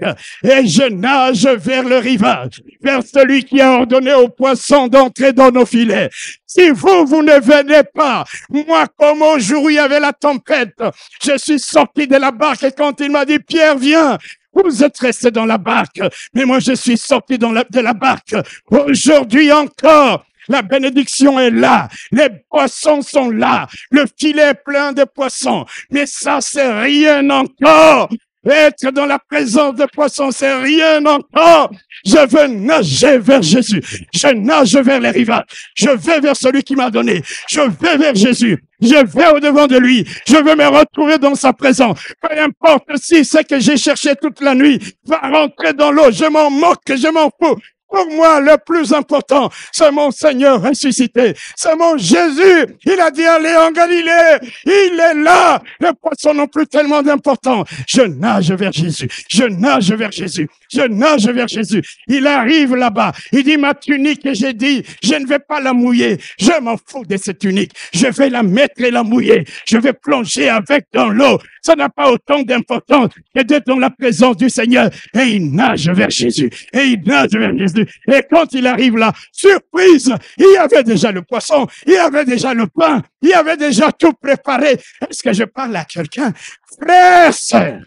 et je nage vers le rivage, vers celui qui a ordonné aux poissons d'entrer dans nos filets. Si vous ne venez pas, moi comme au jour où il y avait la tempête, je suis sorti de la barque et quand il m'a dit, Pierre, viens, vous êtes resté dans la barque, mais moi je suis sorti de la barque. Aujourd'hui encore, la bénédiction est là. Les poissons sont là. Le filet est plein de poissons. Mais ça, c'est rien encore. Être dans la présence de poissons, c'est rien encore. Je veux nager vers Jésus. Je nage vers les rivages. Je vais vers celui qui m'a donné. Je vais vers Jésus. Je vais au-devant de lui. Je veux me retrouver dans sa présence. Peu importe si ce que j'ai cherché toute la nuit va rentrer dans l'eau. Je m'en moque, je m'en fous. Pour moi, le plus important, c'est mon Seigneur ressuscité. C'est mon Jésus. Il a dit, allez en Galilée. Il est là. Les poissons n'ont plus tellement d'importance. Je nage vers Jésus. Je nage vers Jésus. Je nage vers Jésus. Il arrive là-bas. Il dit, ma tunique, et j'ai dit, je ne vais pas la mouiller. Je m'en fous de cette tunique. Je vais la mettre et la mouiller. Je vais plonger avec dans l'eau. Ça n'a pas autant d'importance que d'être dans la présence du Seigneur. Et il nage vers Jésus. Et il nage vers Jésus. Et quand il arrive là, surprise, il y avait déjà le poisson, il y avait déjà le pain, il y avait déjà tout préparé. Est-ce que je parle à quelqu'un? Frère, sœur,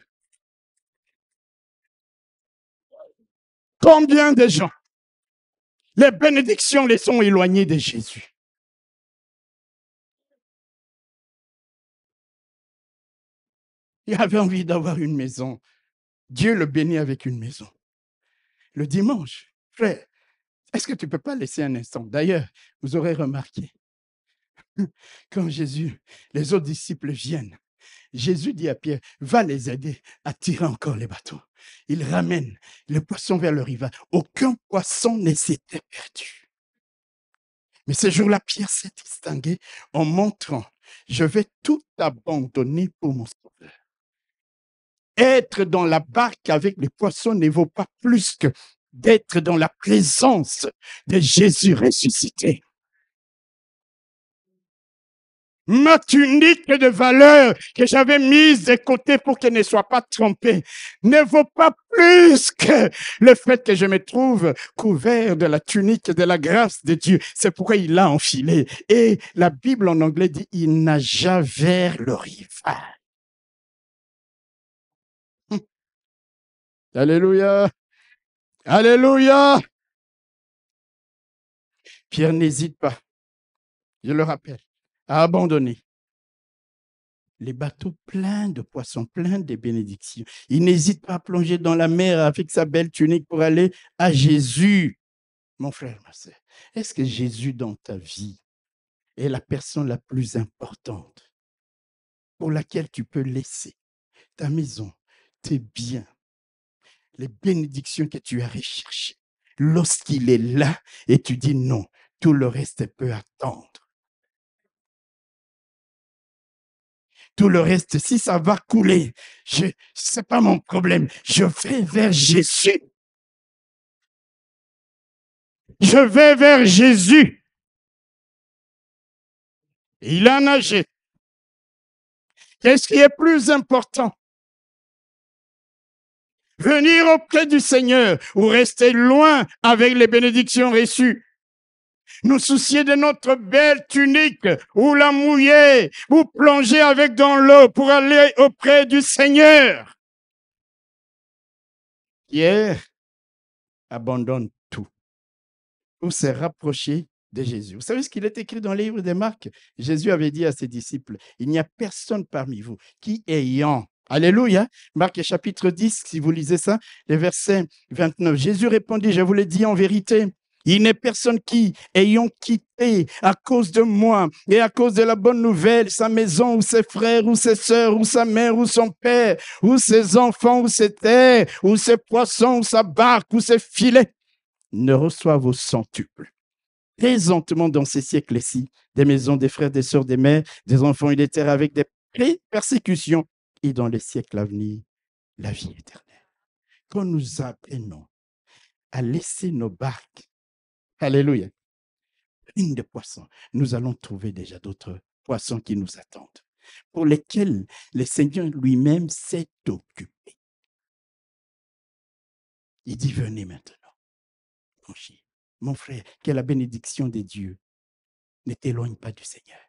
combien de gens, les bénédictions les sont éloignées de Jésus? Il avait envie d'avoir une maison. Dieu le bénit avec une maison. Le dimanche, frère, est-ce que tu ne peux pas laisser un instant? D'ailleurs, vous aurez remarqué, quand Jésus, les autres disciples viennent, Jésus dit à Pierre, va les aider à tirer encore les bateaux. Il ramène le poisson vers le rivage. Aucun poisson ne s'était perdu. Mais ce jour-là, Pierre s'est distingué en montrant, je vais tout abandonner pour mon sauveur. être dans la barque avec les poissons ne vaut pas plus que d'être dans la présence de Jésus ressuscité. Ma tunique de valeur que j'avais mise de côté pour qu'elle ne soit pas trempée ne vaut pas plus que le fait que je me trouve couvert de la tunique de la grâce de Dieu. C'est pourquoi il l'a enfilé. Et la Bible en anglais dit, il nagea vers le rivage. Alléluia. Alléluia. Pierre n'hésite pas, je le rappelle, à abandonner les bateaux pleins de poissons, pleins de bénédictions. Il n'hésite pas à plonger dans la mer avec sa belle tunique pour aller à Jésus. Mon frère, ma sœur, est-ce que Jésus dans ta vie est la personne la plus importante pour laquelle tu peux laisser ta maison, tes biens, les bénédictions que tu as recherchées, lorsqu'il est là et tu dis non, tout le reste peut attendre. Tout le reste, si ça va couler, c'est pas mon problème. Je vais vers Jésus. Je vais vers Jésus. Il a nagé. Qu'est-ce qui est plus important? Venir auprès du Seigneur ou rester loin avec les bénédictions reçues? Nous soucier de notre belle tunique ou la mouiller ou plonger avec dans l'eau pour aller auprès du Seigneur. Pierre abandonne tout pour se rapprocher de Jésus. Vous savez ce qu'il est écrit dans le livre de Marc? Jésus avait dit à ses disciples, il n'y a personne parmi vous qui ayant, alléluia, Marc chapitre 10, si vous lisez ça, le verset 29, Jésus répondit, je vous l'ai dit en vérité, il n'est personne qui, ayant quitté à cause de moi et à cause de la bonne nouvelle, sa maison ou ses frères ou ses sœurs ou sa mère ou son père ou ses enfants ou ses terres ou ses poissons ou sa barque ou ses filets, ne reçoivent au centuple. Présentement dans ces siècles-ci, des maisons, des frères, des sœurs, des mères, des enfants et des terres avec des persécutions et dans les siècles à venir, la vie éternelle. Quand nous apprenons à laisser nos barques, alléluia, pleines de poissons, nous allons trouver déjà d'autres poissons qui nous attendent, pour lesquels le Seigneur lui-même s'est occupé. Il dit, venez maintenant, mon cher, mon frère, que la bénédiction de Dieu ne t'éloigne pas du Seigneur.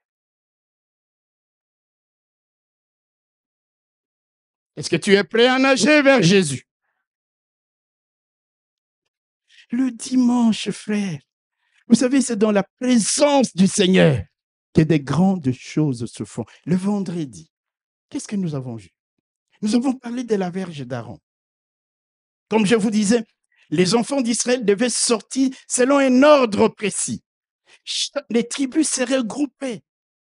Est-ce que tu es prêt à nager vers Jésus? Le dimanche, frère, vous savez, c'est dans la présence du Seigneur que des grandes choses se font. Le vendredi, qu'est-ce que nous avons vu? Nous avons parlé de la verge d'Aaron. Comme je vous disais, les enfants d'Israël devaient sortir selon un ordre précis. Les tribus seraient regroupées.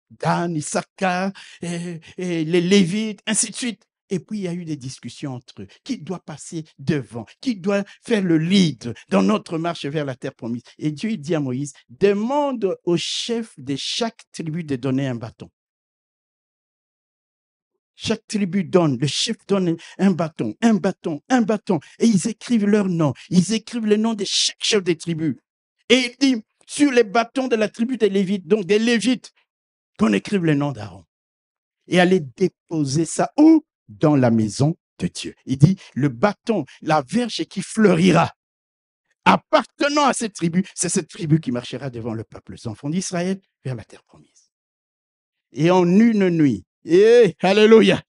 Dan, Issachar, et les Lévites, ainsi de suite. Et puis, il y a eu des discussions entre eux. Qui doit passer devant? Qui doit faire le lead dans notre marche vers la terre promise? Et Dieu dit à Moïse, demande au chef de chaque tribu de donner un bâton. Chaque tribu donne, le chef donne un bâton, un bâton, un bâton. Et ils écrivent leur nom. Ils écrivent le nom de chaque chef des tribus. Et il dit, sur les bâtons de la tribu des Lévites, donc des Lévites, qu'on écrive le nom d'Aaron. Et aller déposer ça où? Dans la maison de Dieu. Il dit, le bâton, la verge qui fleurira, appartenant à cette tribu, c'est cette tribu qui marchera devant le peuple, les enfants d'Israël, vers la terre promise. Et en une nuit, alléluia,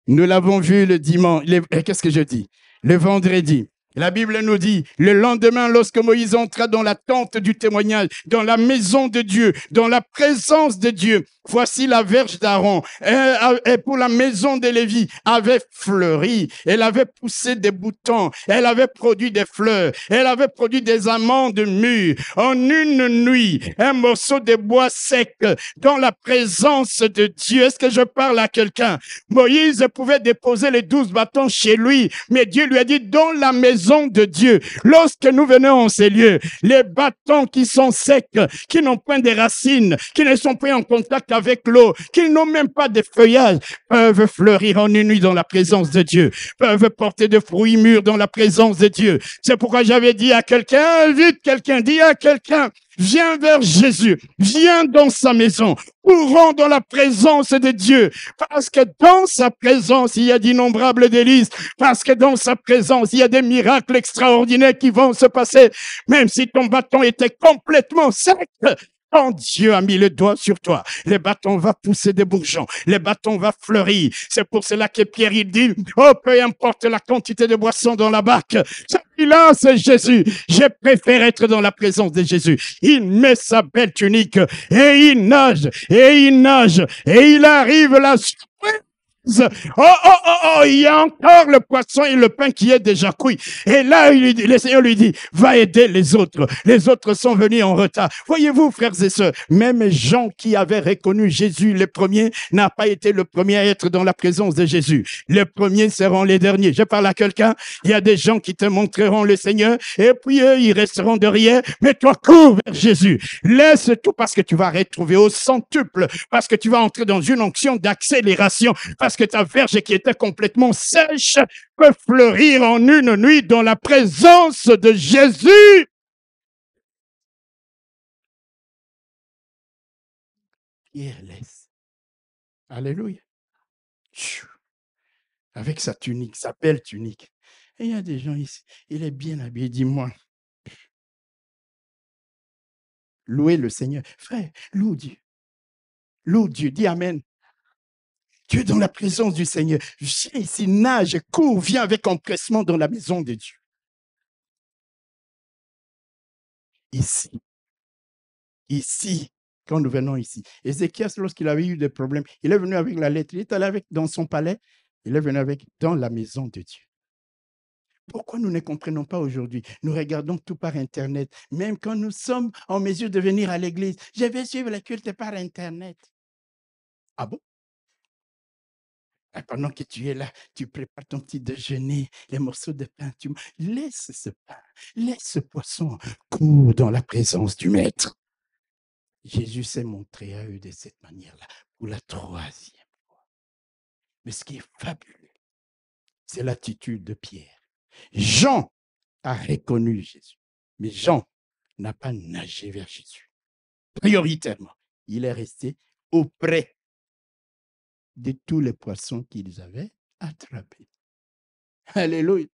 nous l'avons vu le dimanche, qu'est-ce que je dis? Le vendredi. La Bible nous dit, le lendemain, lorsque Moïse entra dans la tente du témoignage, dans la maison de Dieu, dans la présence de Dieu, voici la verge d'Aaron, et pour la maison de Lévi, avait fleuri, elle avait poussé des boutons, elle avait produit des fleurs, elle avait produit des amandes mûres. En une nuit, un morceau de bois sec dans la présence de Dieu. Est-ce que je parle à quelqu'un? Moïse pouvait déposer les 12 bâtons chez lui, mais Dieu lui a dit, dans la maison maison de Dieu. Lorsque nous venons en ces lieux, les bâtons qui sont secs, qui n'ont point de racines, qui ne sont pas en contact avec l'eau, qui n'ont même pas de feuillage, peuvent fleurir en une nuit dans la présence de Dieu, peuvent porter de fruits mûrs dans la présence de Dieu. C'est pourquoi j'avais dit à quelqu'un, invite quelqu'un, dis à quelqu'un, viens vers Jésus, viens dans sa maison, courons dans la présence de Dieu, parce que dans sa présence, il y a d'innombrables délices, parce que dans sa présence, il y a des miracles extraordinaires qui vont se passer, même si ton bâton était complètement sec. Quand Dieu a mis le doigt sur toi, les bâtons vont pousser des bourgeons, les bâtons vont fleurir. C'est pour cela que Pierre, il dit, oh, peu importe la quantité de boissons dans la barque, celui-là, c'est Jésus. Je préfère être dans la présence de Jésus. Il met sa belle tunique et il nage, et il nage, et il arrive là. Oh, oh, oh, oh, il y a encore le poisson et le pain qui est déjà cuit. Et là, le Seigneur lui dit, va aider les autres. Les autres sont venus en retard. Voyez-vous, frères et sœurs, même Jean qui avait reconnu Jésus le premier n'a pas été le premier à être dans la présence de Jésus. Les premiers seront les derniers. Je parle à quelqu'un, il y a des gens qui te montreront le Seigneur et puis eux, ils resteront derrière. Mais toi, cours vers Jésus. Laisse tout parce que tu vas retrouver au centuple, parce que tu vas entrer dans une onction d'accélération, parce que ta verge qui était complètement sèche peut fleurir en une nuit dans la présence de Jésus. Pierre laisse. Alléluia. Avec sa tunique, sa belle tunique. Et il y a des gens ici, il est bien habillé, dis-moi. Louez le Seigneur. Frère, loue Dieu. Loue Dieu, dis Amen. Tu es dans la présence du Seigneur. Viens ici, nage, cours, viens avec empressement dans la maison de Dieu. Ici, quand nous venons ici. Ézéchias, lorsqu'il avait eu des problèmes, il est venu avec la lettre, il est allé avec dans son palais, il est venu avec dans la maison de Dieu. Pourquoi nous ne comprenons pas aujourd'hui? Nous regardons tout par Internet, même quand nous sommes en mesure de venir à l'église. Je vais suivre le culte par Internet. Ah bon? Et pendant que tu es là, tu prépares ton petit déjeuner, les morceaux de pain. Laisse ce pain, laisse ce poisson, cours dans la présence du Maître. Jésus s'est montré à eux de cette manière-là pour la troisième fois. Mais ce qui est fabuleux, c'est l'attitude de Pierre. Jean a reconnu Jésus, mais Jean n'a pas nagé vers Jésus. Prioritairement, il est resté auprès de tous les poissons qu'ils avaient attrapés. Alléluia.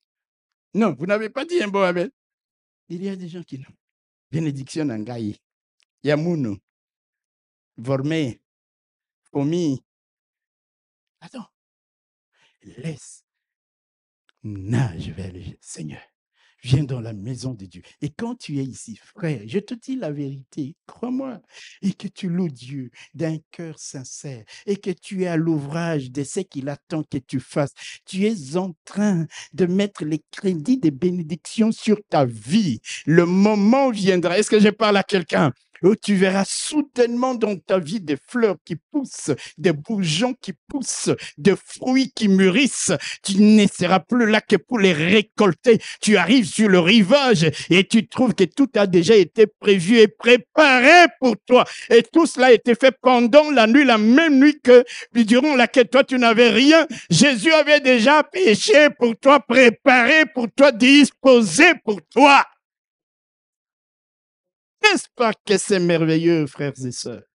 Non, vous n'avez pas dit un bon amen. Il y a des gens qui n'ont. Bénédiction Nangaï, Yamunu, Vormé, Fomi. Attends, laisse, nage vers le Seigneur. Viens dans la maison de Dieu. Et quand tu es ici, frère, je te dis la vérité, crois-moi, et que tu loues Dieu d'un cœur sincère, et que tu es à l'ouvrage de ce qu'il attend que tu fasses, tu es en train de mettre les crédits de bénédiction sur ta vie. Le moment viendra. Est-ce que je parle à quelqu'un? Où tu verras soudainement dans ta vie des fleurs qui poussent, des bourgeons qui poussent, des fruits qui mûrissent. Tu ne seras plus là que pour les récolter. Tu arrives sur le rivage et tu trouves que tout a déjà été prévu et préparé pour toi. Et tout cela a été fait pendant la nuit, la même nuit que durant laquelle toi tu n'avais rien. Jésus avait déjà péché pour toi, préparé pour toi, disposé pour toi. N'est-ce pas que c'est merveilleux, frères et sœurs,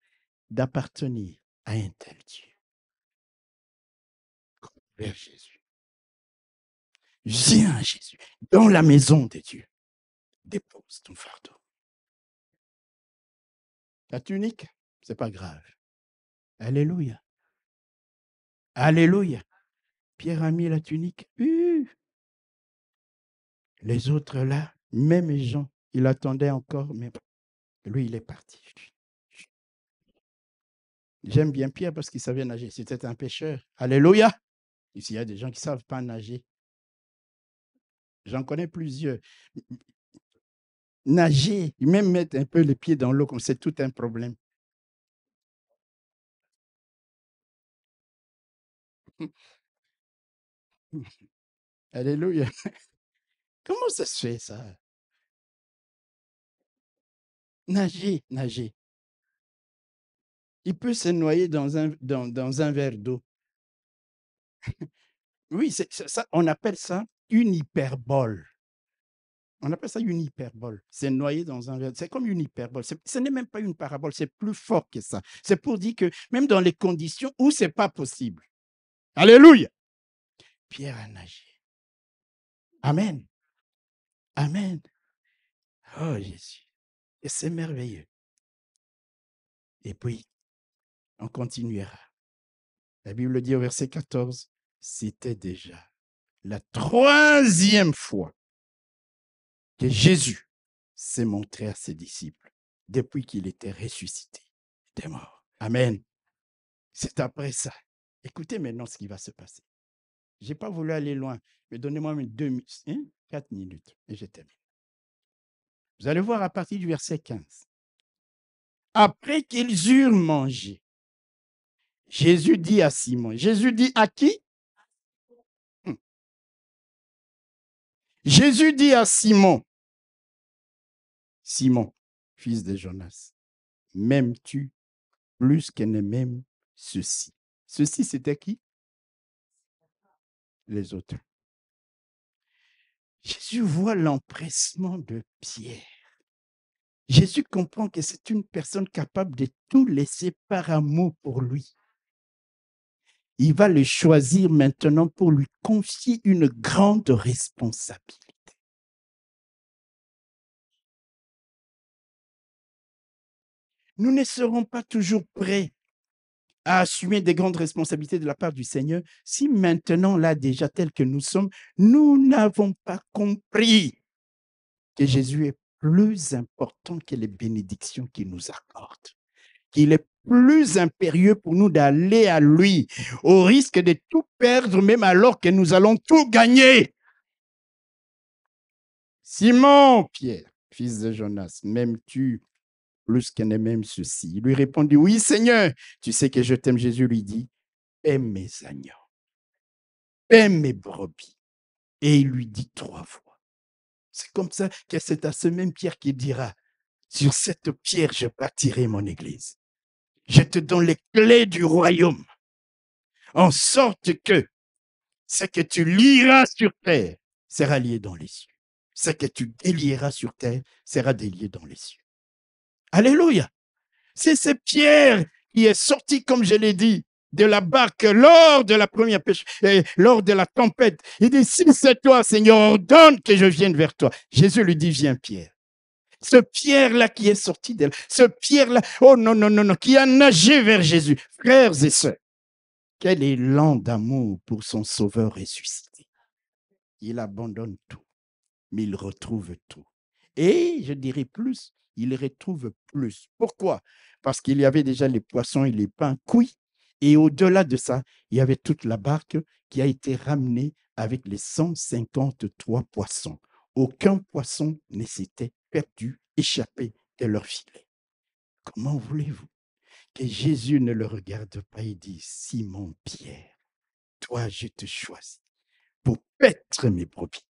d'appartenir à un tel Dieu? Vers Jésus. Viens à Jésus, dans la maison de Dieu. Dépose ton fardeau. Ta tunique, c'est pas grave. Alléluia. Alléluia. Pierre a mis la tunique. Les autres là, même Jean, il attendait encore, mais lui, il est parti. J'aime bien Pierre parce qu'il savait nager. C'était un pêcheur. Alléluia. Ici, il y a des gens qui ne savent pas nager. J'en connais plusieurs. Nager, même mettre un peu les pieds dans l'eau, comme c'est tout un problème. Alléluia. Comment ça se fait, ça? Nager, nager. Il peut se noyer dans un verre d'eau. Oui, ça, on appelle ça une hyperbole. On appelle ça une hyperbole. C'est noyé dans un verre. C'est comme une hyperbole. Ce n'est même pas une parabole, c'est plus fort que ça. C'est pour dire que même dans les conditions où ce n'est pas possible. Alléluia. Pierre a nagé. Amen. Amen. Oh Jésus. Et c'est merveilleux. Et puis, on continuera. La Bible dit au verset 14, c'était déjà la 3e fois que Jésus s'est montré à ses disciples depuis qu'il était ressuscité des morts. Amen. C'est après ça. Écoutez maintenant ce qui va se passer. Je n'ai pas voulu aller loin, mais donnez-moi 4 minutes et je termine. Vous allez voir à partir du verset 15. Après qu'ils eurent mangé, Jésus dit à Simon. Jésus dit à qui? Jésus dit à Simon, Simon, fils de Jonas, m'aimes-tu plus que ne m'aime ceci? Ceci, c'était qui? Les autres. Jésus voit l'empressement de Pierre. Jésus comprend que c'est une personne capable de tout laisser par amour pour lui. Il va le choisir maintenant pour lui confier une grande responsabilité. Nous ne serons pas toujours prêts à assumer des grandes responsabilités de la part du Seigneur si maintenant, là déjà, tel que nous sommes, nous n'avons pas compris que Jésus est plus important que les bénédictions qu'il nous accorde. Qu'il est plus impérieux pour nous d'aller à lui, au risque de tout perdre, même alors que nous allons tout gagner. Simon, Pierre, fils de Jonas, m'aimes-tu plus que ne m'aime ceci? Il lui répondit, oui, Seigneur, tu sais que je t'aime. Jésus lui dit, paie mes agneaux, paie mes brebis. Et il lui dit 3 fois. C'est comme ça que c'est à ce même Pierre qui dira, sur cette pierre, je bâtirai mon église. Je te donne les clés du royaume, en sorte que ce que tu lieras sur terre sera lié dans les cieux. Ce que tu délieras sur terre sera délié dans les cieux. Alléluia. C'est ce Pierre qui est sorti, comme je l'ai dit, de la barque lors de la première pêche, lors de la tempête. Il dit, si c'est toi, Seigneur, ordonne que je vienne vers toi. Jésus lui dit, viens, Pierre. Ce Pierre-là qui est sorti d'elle, ce Pierre-là, oh non, non, non, non, qui a nagé vers Jésus. Frères et sœurs, quel élan d'amour pour son Sauveur ressuscité. Il abandonne tout, mais il retrouve tout. Et je dirais plus, il retrouve plus. Pourquoi? Parce qu'il y avait déjà les poissons et les pains cuits. Et au-delà de ça, il y avait toute la barque qui a été ramenée avec les 153 poissons. Aucun poisson ne s'était perdu, échappé de leur filet. Comment voulez-vous que Jésus ne le regarde pas et dise, Simon Pierre, toi je te choisis pour paître mes brebis.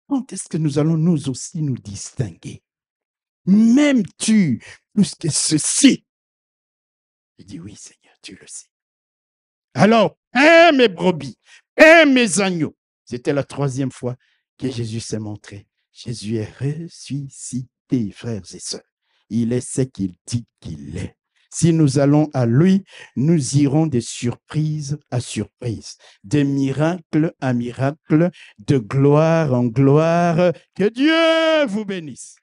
Quand est-ce que nous allons nous aussi nous distinguer? M'aimes-tu plus que ceci? Il dit, oui Seigneur, tu le sais. Alors, paie mes brebis, paie mes agneaux. C'était la 3e fois que Jésus s'est montré. Jésus est ressuscité, frères et sœurs. Il est ce qu'il dit qu'il est. Si nous allons à lui, nous irons de surprise à surprise, de miracle à miracle, de gloire en gloire. Que Dieu vous bénisse.